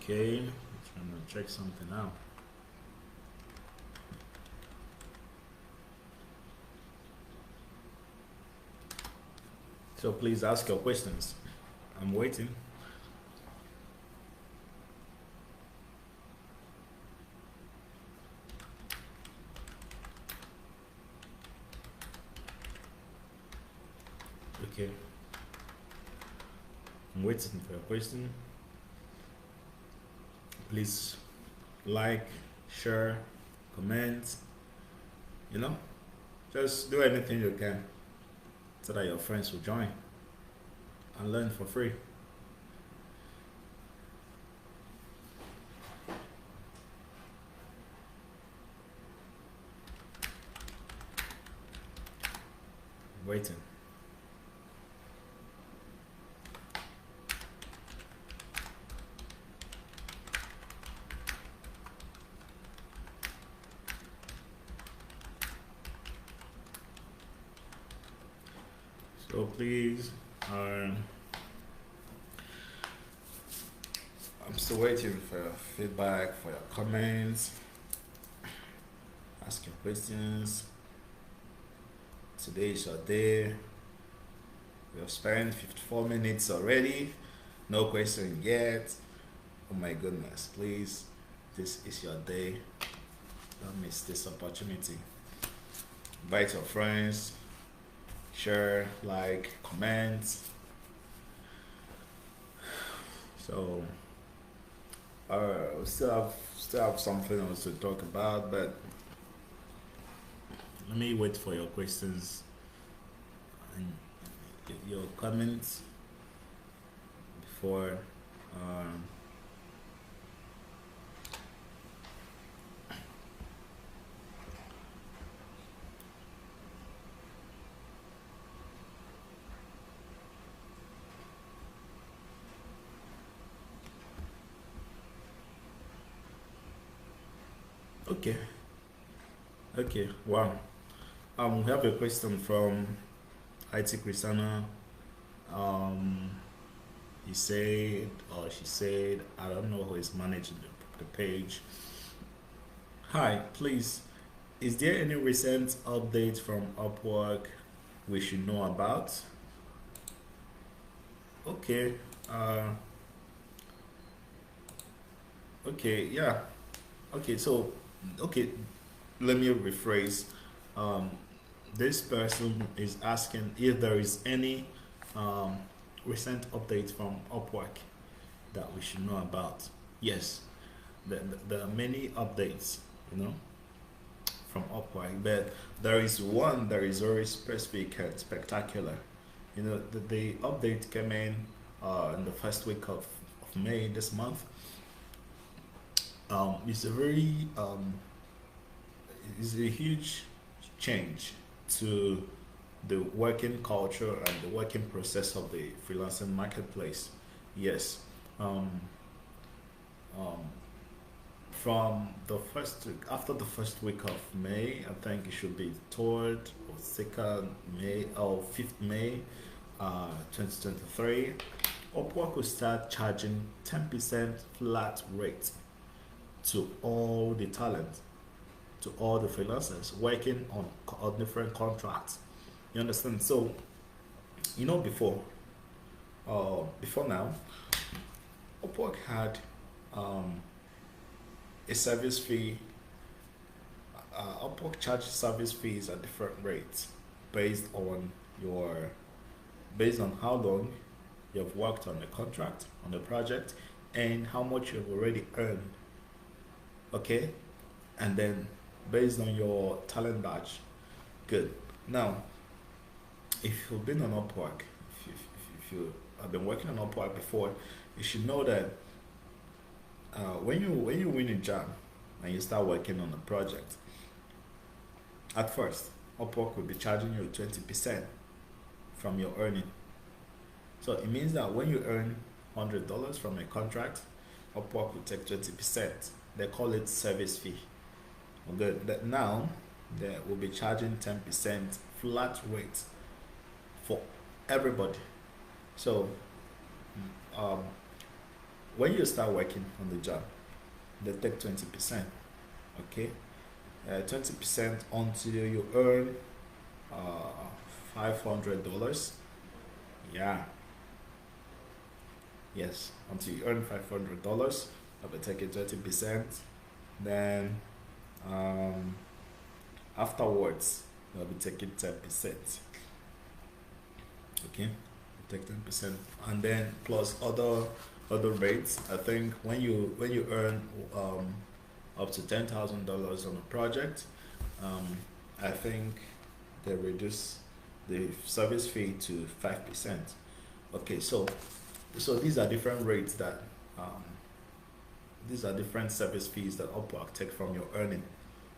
Okay, I'm trying to check something out. So please ask your questions. I'm waiting. Okay. I'm waiting for your question. Please like, share, comment, just do anything you can so that your friends will join and learn for free. I'm waiting. So please, I'm still waiting for your feedback, for your comments. ask your questions. Today is your day. We have spent 54 minutes already. No question yet. Oh my goodness, please. This is your day. Don't miss this opportunity. Invite your friends. Share, like, comment. So, we still have something else to talk about, but let me wait for your questions and your comments before. Okay. Okay. Wow. We have a question from IT-Kristana. He said, or she said, I don't know who is managing the page. Hi, please. Is there any recent update from Upwork we should know about? Okay. Okay. Yeah. Okay. So, okay. Let me rephrase. Um, this person is asking if there is any um, recent update from Upwork that we should know about. Yes, there are many updates, you know, from Upwork, but there is one that is very specific and spectacular. You know, the update came in the first week of May this month. It's a very it's a huge change to the working culture and the working process of the freelancing marketplace. Yes. Um, um, from the first week, after the first week of May, I think it should be third or second May or 5th May, 2023. Upwork will start charging 10% flat rate to all the talent, to all the freelancers working on different contracts. You understand? So, you know, before now, Upwork had um, a service fee. Upwork charges service fees at different rates based on your based on how long you've worked on the contract, on the project, and how much you've already earned. Okay, and then based on your talent badge. Good. Now, if you've been on Upwork, if you have been working on Upwork before, you should know that when you win a job and you start working on a project, at first Upwork will be charging you 20% from your earning. So it means that when you earn $100 from a contract, Upwork will take 20%. They call it service fee. Good. That now they will be charging 10% flat rate for everybody. So um, when you start working on the job, they take 20%. Okay, 20% until you earn $500. Yeah. Yes, until you earn $500, I'll be taking 20%. Then afterwards, I'll be taking 10%. Okay, take 10%, and then plus other rates. I think when you earn up to $10,000 on a project, I think they reduce the service fee to 5%. Okay, so these are different rates that these are different service fees that Upwork take from your earning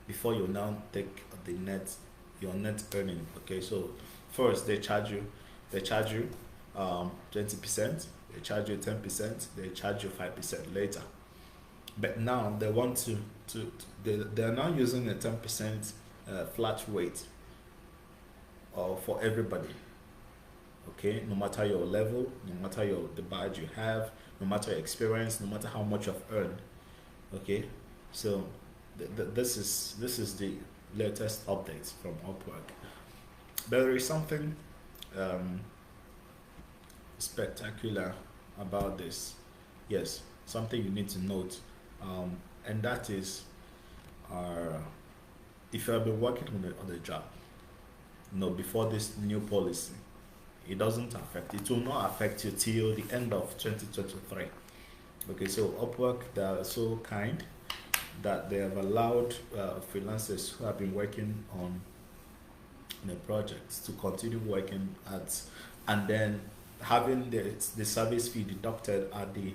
before you now take your net earning. Okay, so first they charge you 20%, they charge you 10%, they charge you 5% later. But now they want they are now using a 10% flat rate for everybody. Okay, no matter your level, no matter the badge you have, no matter your experience, no matter how much you've earned. Okay, so this is latest updates from Upwork. There is something um, spectacular about this. Yes, something you need to note, and that is, uh, if you have been working on the job, before this new policy, it doesn't affect. It will not affect you till the end of 2023. Okay, so Upwork, they are so kind that they have allowed freelancers who have been working on the projects to continue working at, and then having the service fee deducted at the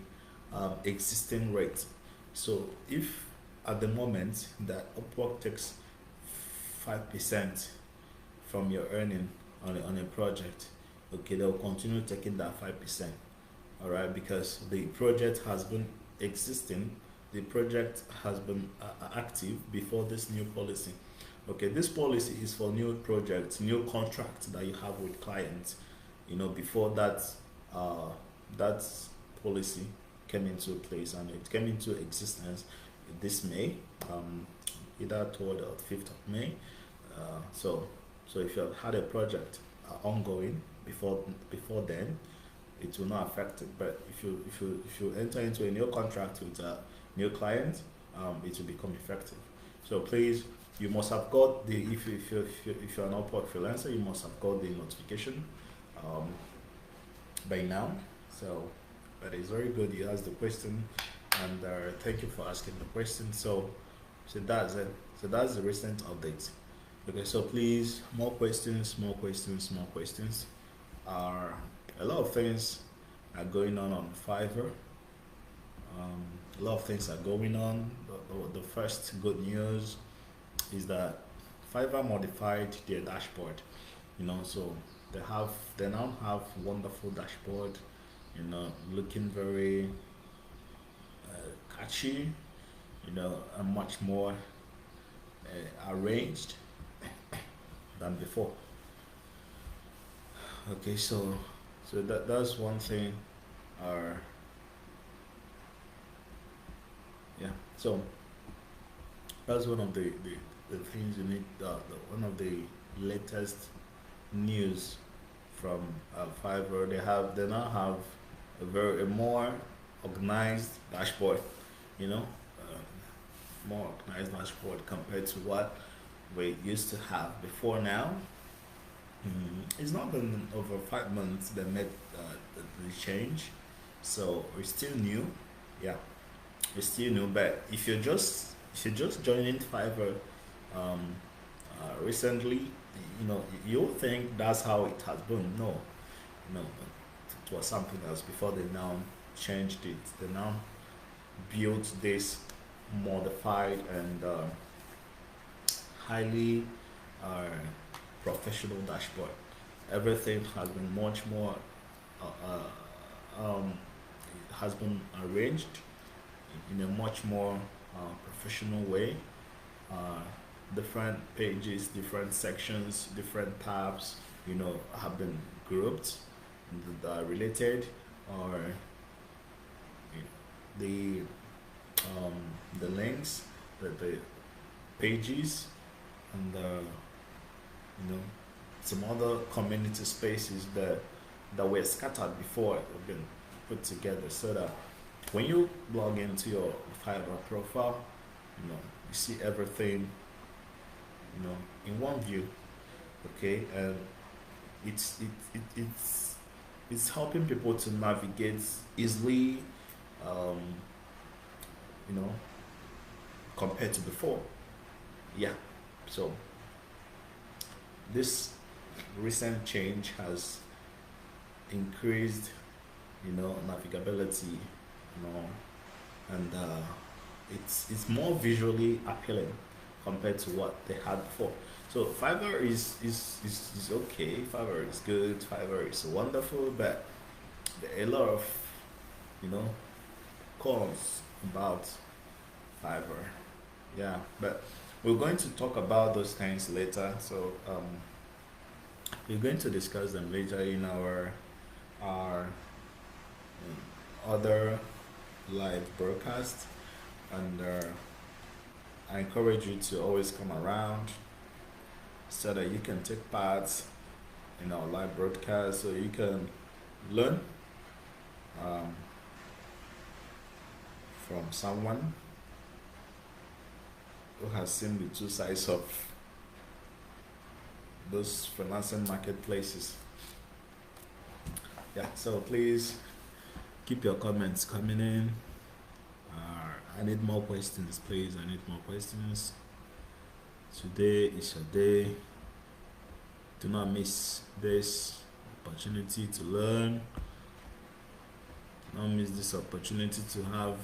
existing rate. So if at the moment that Upwork takes 5% from your earning on a project, okay, they'll continue taking that 5%. All right, because the project has been existing, the project has been active before this new policy. Okay, this policy is for new projects, new contracts that you have with clients. Before that policy came into place, and it came into existence this May, either toward the 5th of May. So if you have had a project ongoing before then, it will not affect it. But if you enter into a new contract with a new client, it will become effective. So please, you must have got the if you're an Upwork freelancer, you must have got the notification by now. So, but it's very good you asked the question, and thank you for asking the question. So that's it. So that's the recent update. Okay, so please, more questions. A lot of things are going on Fiverr. A lot of things are going on. The first good news is that Fiverr modified their dashboard. So they now have wonderful dashboard. Looking very catchy. And much more arranged than before. Okay, so that's one thing. Yeah, so that's one of the things you need. One of the latest news from Fiverr. They now have a more organized dashboard. More organized dashboard compared to what we used to have before now. It's not been over 5 months they made the change, so it's still new. Yeah, it's still new. But if you're just joining Fiverr recently, you'll think that's how it has been. No, it was something else before they now changed it. They now built this modified and highly professional dashboard. Everything has been much more has been arranged in a much more professional way. uh, Different pages, different sections, different tabs, have been grouped that are related, or the the links, the pages, and some other community spaces that were scattered before have been put together, so that when you log into your Fiverr profile, you see everything, in one view. Okay, and it's helping people to navigate easily, um, you know, compared to before. Yeah. So this recent change has increased, navigability, and it's more visually appealing compared to what they had before. So Fiverr is okay. Fiverr is good. Fiverr is wonderful, but there are a lot of, you know, cons about Fiverr. Yeah, but we're going to talk about those things later. So we're going to discuss them later in our other live broadcast, and I encourage you to always come around so that you can take part in our live broadcast, so you can learn um, from someone who has seen the two sides of those freelancing marketplaces. Yeah, so please keep your comments coming in. I need more questions, please. I need more questions. Today is your day. Do not miss this opportunity to learn. Do not miss this opportunity to have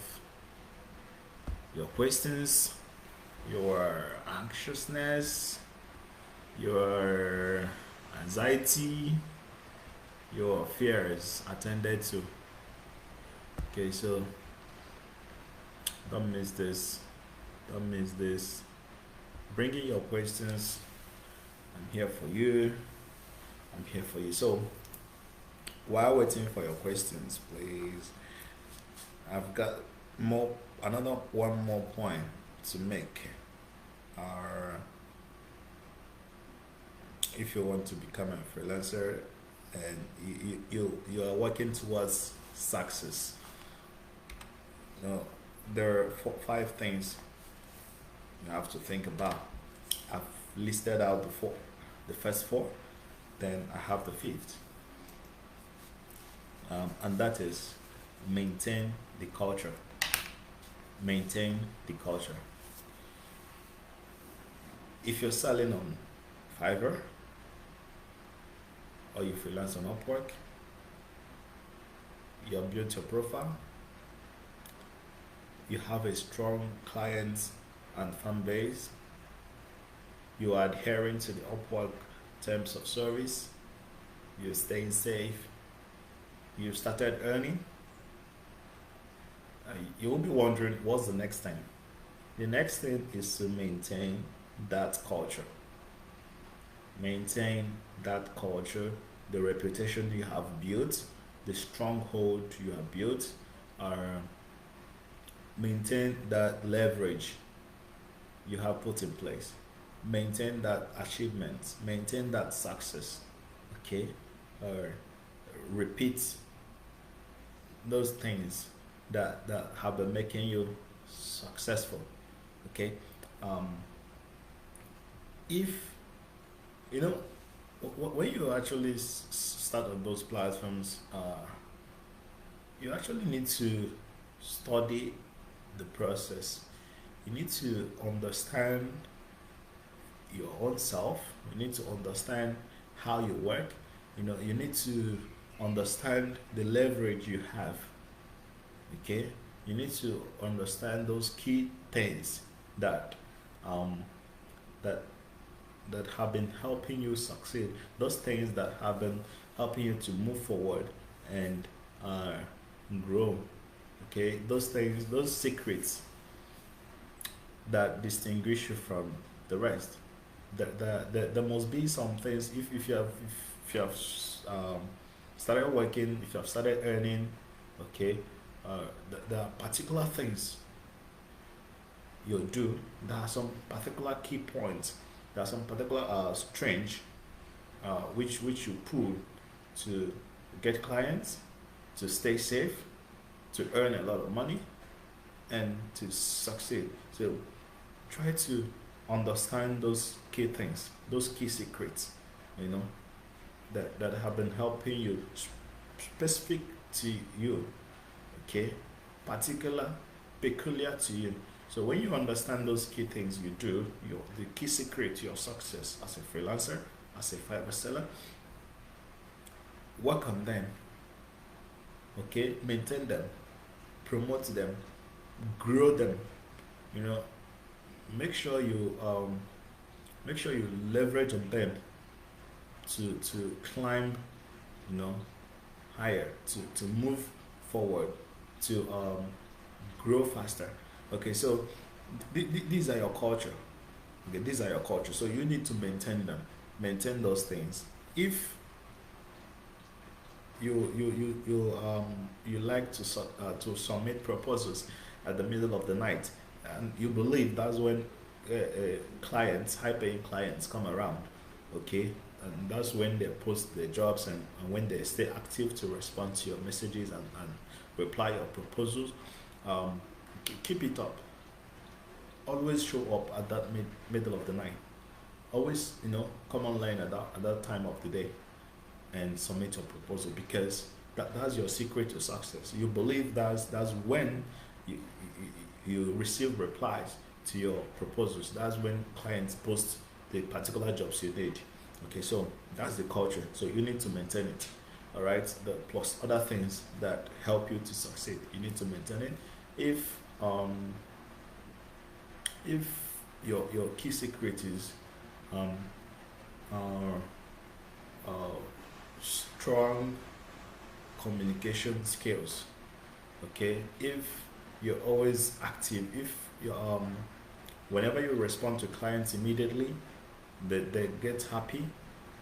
your questions, your anxiousness, your anxiety, your fears attended to. Okay, so don't miss this. Don't miss this. Bring in your questions. I'm here for you. I'm here for you. So, while waiting for your questions, please, I've got one more point to make. If you want to become a freelancer and you are working towards success, there are 5 things you have to think about. I've listed out the first 4, then I have the 5th, and that is maintain the culture. Maintain the culture. If you're selling on Fiverr or you freelance on Upwork, you have built your profile, you have a strong client and fan base, you are adhering to the Upwork terms of service, you're staying safe, you've started earning, you will be wondering, what's the next thing? The next thing is to maintain that culture. Maintain that culture, the reputation you have built, the stronghold you have built, maintain that leverage you have put in place. Maintain that achievement, maintain that success. Okay, repeat those things that have been making you successful. Okay, if you know when you actually start on those platforms, you actually need to study the process. You need to understand your own self. You need to understand how you work. You need to understand the leverage you have. Okay, you need to understand those key things that that have been helping you succeed. Those things that have been helping you to move forward and grow. Okay, those things, those secrets that distinguish you from the rest. There must be some things. If you have started working, if you have started earning, okay, there are particular things you do. There are some particular key points. There are some particular strengths which you pull to get clients, to stay safe, to earn a lot of money, and to succeed. So try to understand those key things, those key secrets, that have been helping you, specific to you, okay, peculiar to you. So when you understand those key things you do, the key secret to your success as a freelancer, as a Fiverr seller, work on them. Okay, maintain them, promote them, grow them. Make sure you leverage on them to climb, higher, to move forward, to grow faster. Okay, so these are your culture. Okay, these are your culture. So you need to maintain them, maintain those things. If you like to submit proposals at the middle of the night, and you believe that's when clients, high-paying clients come around, okay? And that's when they post their jobs, and when they stay active to respond to your messages and reply your proposals. um, Keep it up. Always show up at that middle of the night. Always, come online at that time of the day and submit your proposal, because that's your secret to success. You believe that's when you, you receive replies to your proposals. That's when clients post the particular jobs you need. Okay, so that's the culture. So you need to maintain it. All right, plus other things that help you to succeed. You need to maintain it. If your key secret is um, uh, uh, strong communication skills, okay, if you're always active, if you whenever you respond to clients immediately, they get happy,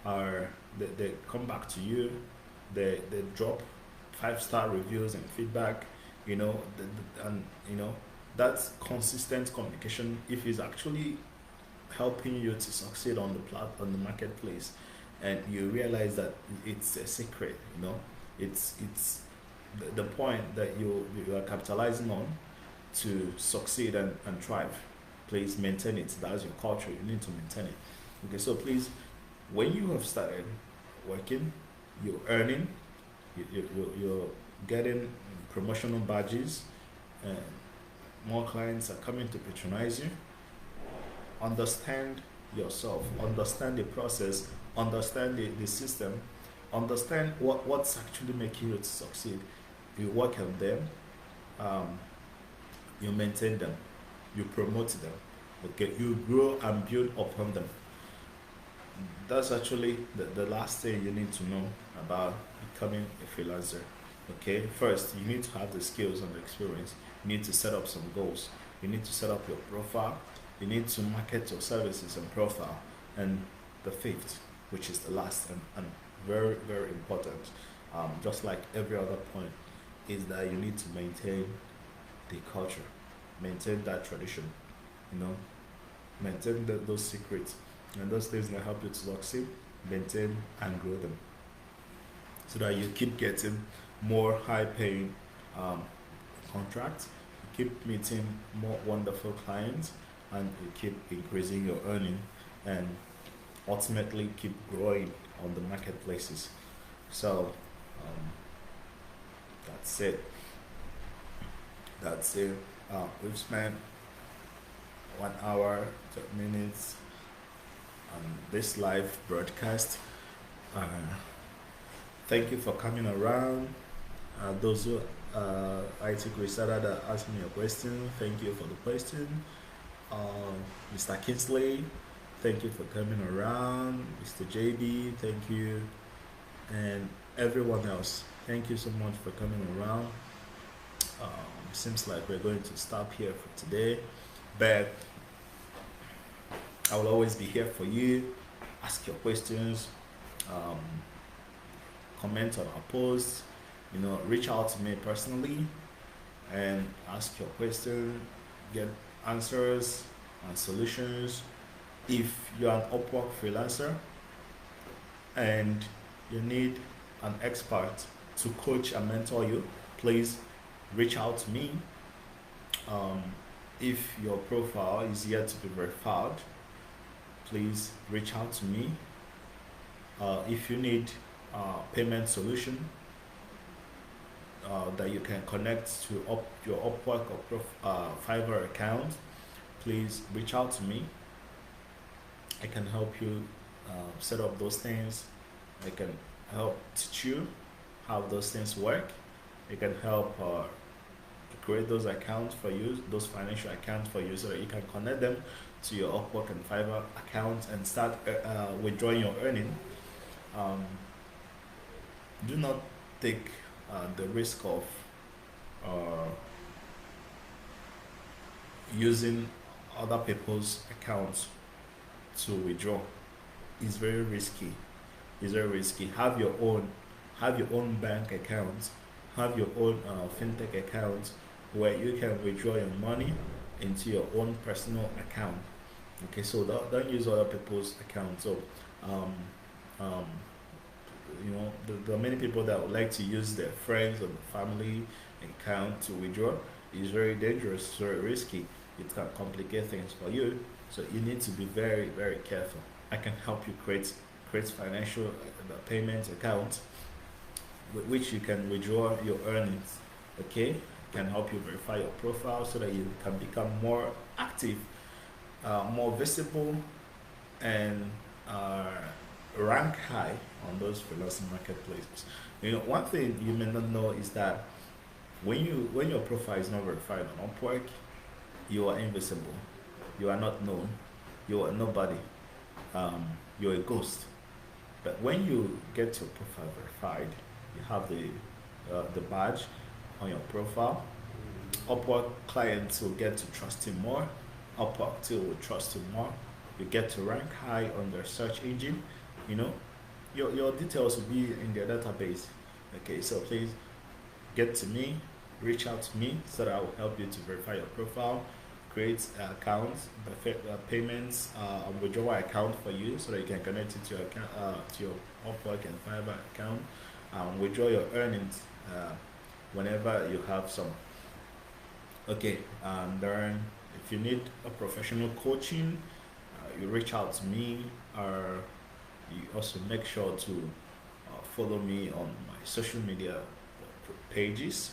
or they come back to you, they drop 5-star reviews and feedback, and that's consistent communication. If it's actually helping you to succeed on the marketplace, and you realize that it's a secret, it's the point that you are capitalizing on to succeed and thrive. Please maintain it. That's your culture. You need to maintain it. Okay, so please, when you have started working, you're earning, you're getting promotional badges, and more clients are coming to patronize you. Understand yourself, understand the process, understand the system, understand what's actually making you to succeed. You work on them, you maintain them, you promote them, okay, you grow and build upon them. That's actually the last thing you need to know about becoming a freelancer. Okay, first you need to have the skills and the experience. You need to set up some goals. You need to set up your profile. You need to market your services and profile. And the fifth, which is the last and very, very important, just like every other point, is that you need to maintain the culture, maintain that tradition, maintain those secrets and those things that help you to succeed, maintain and grow them, so that you keep getting more high-paying contracts, you keep meeting more wonderful clients, and you keep increasing your earning, and ultimately keep growing on the marketplaces. So that's it. That's it. We've spent 1 hour, 30 minutes on this live broadcast. Thank you for coming around. Those who IT-Kristana that asked me a question, thank you for the question. Mr. Kingsley, thank you for coming around. Mr. JB, thank you. And everyone else, thank you so much for coming around. Seems like we're going to stop here for today, but I will always be here for you. Ask your questions, comment on our posts, reach out to me personally and ask your question, get answers and solutions. If you're an Upwork freelancer and you need an expert to coach and mentor you, please reach out to me. If your profile is yet to be verified, please reach out to me. If you need a payment solution that you can connect to your Upwork or Fiverr account, please reach out to me. I can help you set up those things. I can help teach you how those things work. I can help create those accounts for you, those financial accounts for you, so that you can connect them to your Upwork and Fiverr account and start withdrawing your earning. Do not take the risk of using other people's accounts to withdraw. It's very risky. It's very risky. Have your own bank account. Have your own fintech account where you can withdraw your money into your own personal account. Okay, so don't use other people's accounts. So Um, um, there are many people that would like to use their friends or the family account to withdraw. It's very dangerous, it's very risky. It can complicate things for you. So you need to be very, very careful. I can help you create financial payment account with which you can withdraw your earnings. Okay, can help you verify your profile so that you can become more active, more visible, and uh, rank high on those freelancing marketplaces. One thing you may not know is that when your profile is not verified on Upwork, you are invisible, you are not known, you are nobody, you're a ghost. But when you get your profile verified, you have the badge on your profile. Upwork clients will get to trust you more. Upwork too will trust you more. You get to rank high on their search engine. You know, your details will be in their database. Okay, so please get to me, reach out to me so that I will help you to verify your profile, create accounts, payments, withdrawal account for you so that you can connect it to your account, to your Upwork and Fiverr account, withdraw your earnings whenever you have some. Okay, and then if you need a professional coaching, you reach out to me, or you also make sure to follow me on my social media pages,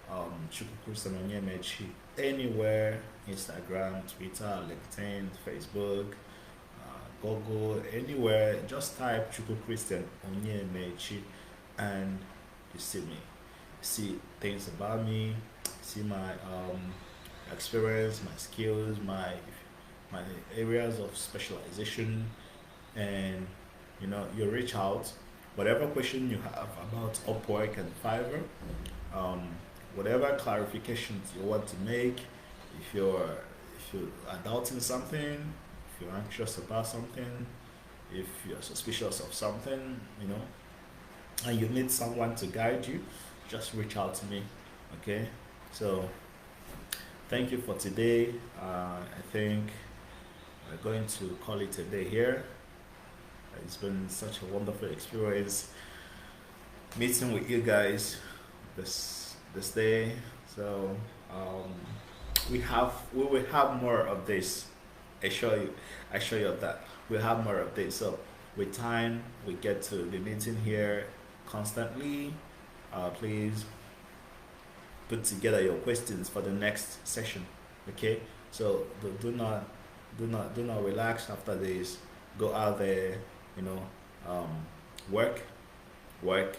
Chukwu Onyemaechi, anywhere, Instagram, Twitter, LinkedIn, Facebook, Google, anywhere, just type Chukwu Onyemaechi and you see me. See things about me, see my experience, my skills, my areas of specialization, and you reach out. Whatever question you have about Upwork and Fiverr, um, whatever clarifications you want to make, if you are doubting something, if you're anxious about something, if you're suspicious of something, and you need someone to guide you, just reach out to me. Okay, so thank you for today. I think we're going to call it a day here. It's been such a wonderful experience meeting with you guys this day. So we will have more of this. I assure you of that. We'll have more of this. So with time, we get to be meeting here constantly. Please put together your questions for the next session. Okay, so do not relax after this. Go out there, um, work, work.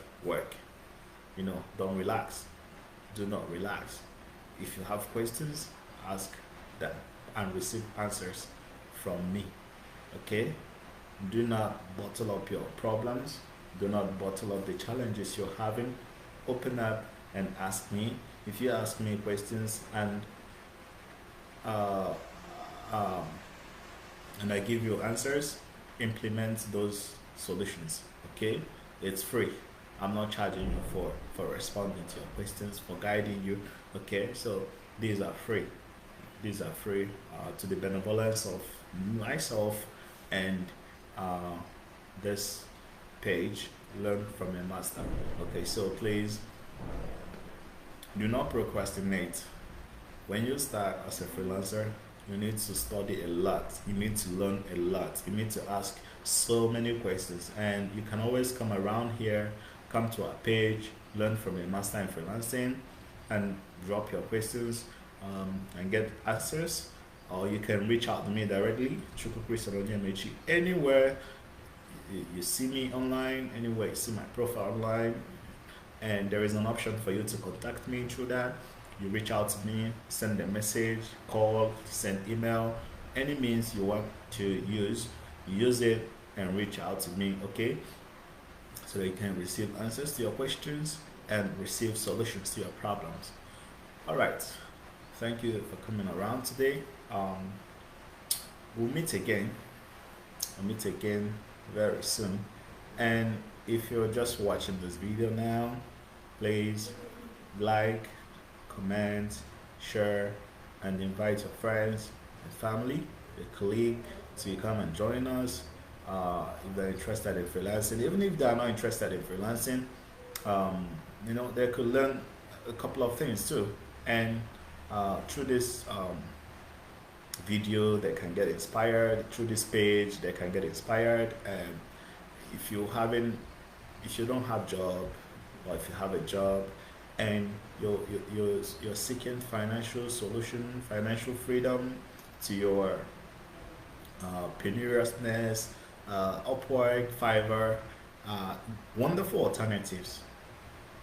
Don't relax. Do not relax. If you have questions, ask them and receive answers from me. Okay, do not bottle up your problems. Do not bottle up the challenges you're having. Open up and ask me. If you ask me questions uh, um, and I give you answers, implement those solutions. Okay, it's free. I'm not charging you for responding to your questions, for guiding you. Okay, so these are free. These are free to the benevolence of myself and this page, Learn from a Master. Okay, so please do not procrastinate. When you start as a freelancer, you need to study a lot. You need to learn a lot. You need to ask so many questions, and you can always come around here, come to our page, Learn from a Master in Freelancing, and drop your questions and get answers. Or you can reach out to me directly, Chukwu Onyemaechi, anywhere you see me online, anywhere you see my profile online, and there is an option for you to contact me through that. You reach out to me, send a message, call, send email, any means you want to use it and reach out to me. Okay, so that you can receive answers to your questions and receive solutions to your problems. All right, thank you for coming around today. We'll meet again. Very soon. And if you're just watching this video now, please like, comment, share, and invite your friends and family, your colleague to come and join us. if they're interested in freelancing. Even if they are not interested in freelancing, they could learn a couple of things too. And through this video, they can get inspired. Through this page, they can get inspired. And if you don't have job, or if you have a job, and you're seeking financial solution, financial freedom to your penuriousness, Upwork, Fiverr, wonderful alternatives.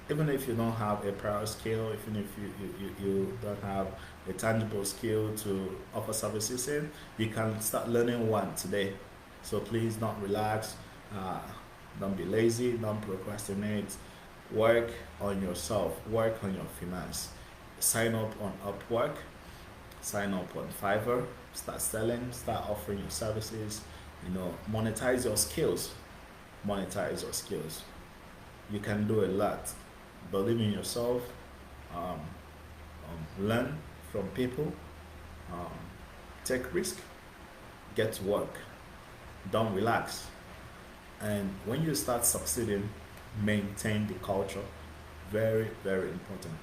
Even if you don't have a prior skill, even if you don't have a tangible skill to offer services in, you can start learning one today. So please don't relax, don't be lazy, don't procrastinate. Work on yourself, work on your finance. Sign up on Upwork, sign up on Fiverr, start selling, start offering your services, monetize your skills. Monetize your skills. You can do a lot. Believe in yourself, learn from people, um, take risk, get to work, don't relax. And when you start succeeding, maintain the culture. Very, very important.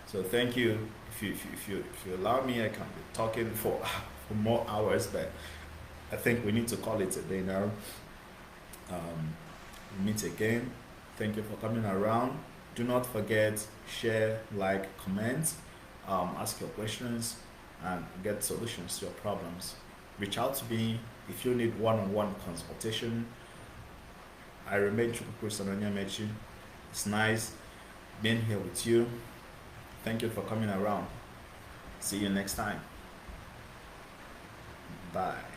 So thank you. If you allow me, I can be talking for for more hours, but I think we need to call it a day now. We meet again. Thank you for coming around. Do not forget, share, like, comment, ask your questions, and get solutions to your problems. Reach out to me if you need one-on-one consultation. I remain Chukwu and Onyemaechi. It's nice being here with you. Thank you for coming around. See you next time. Bye.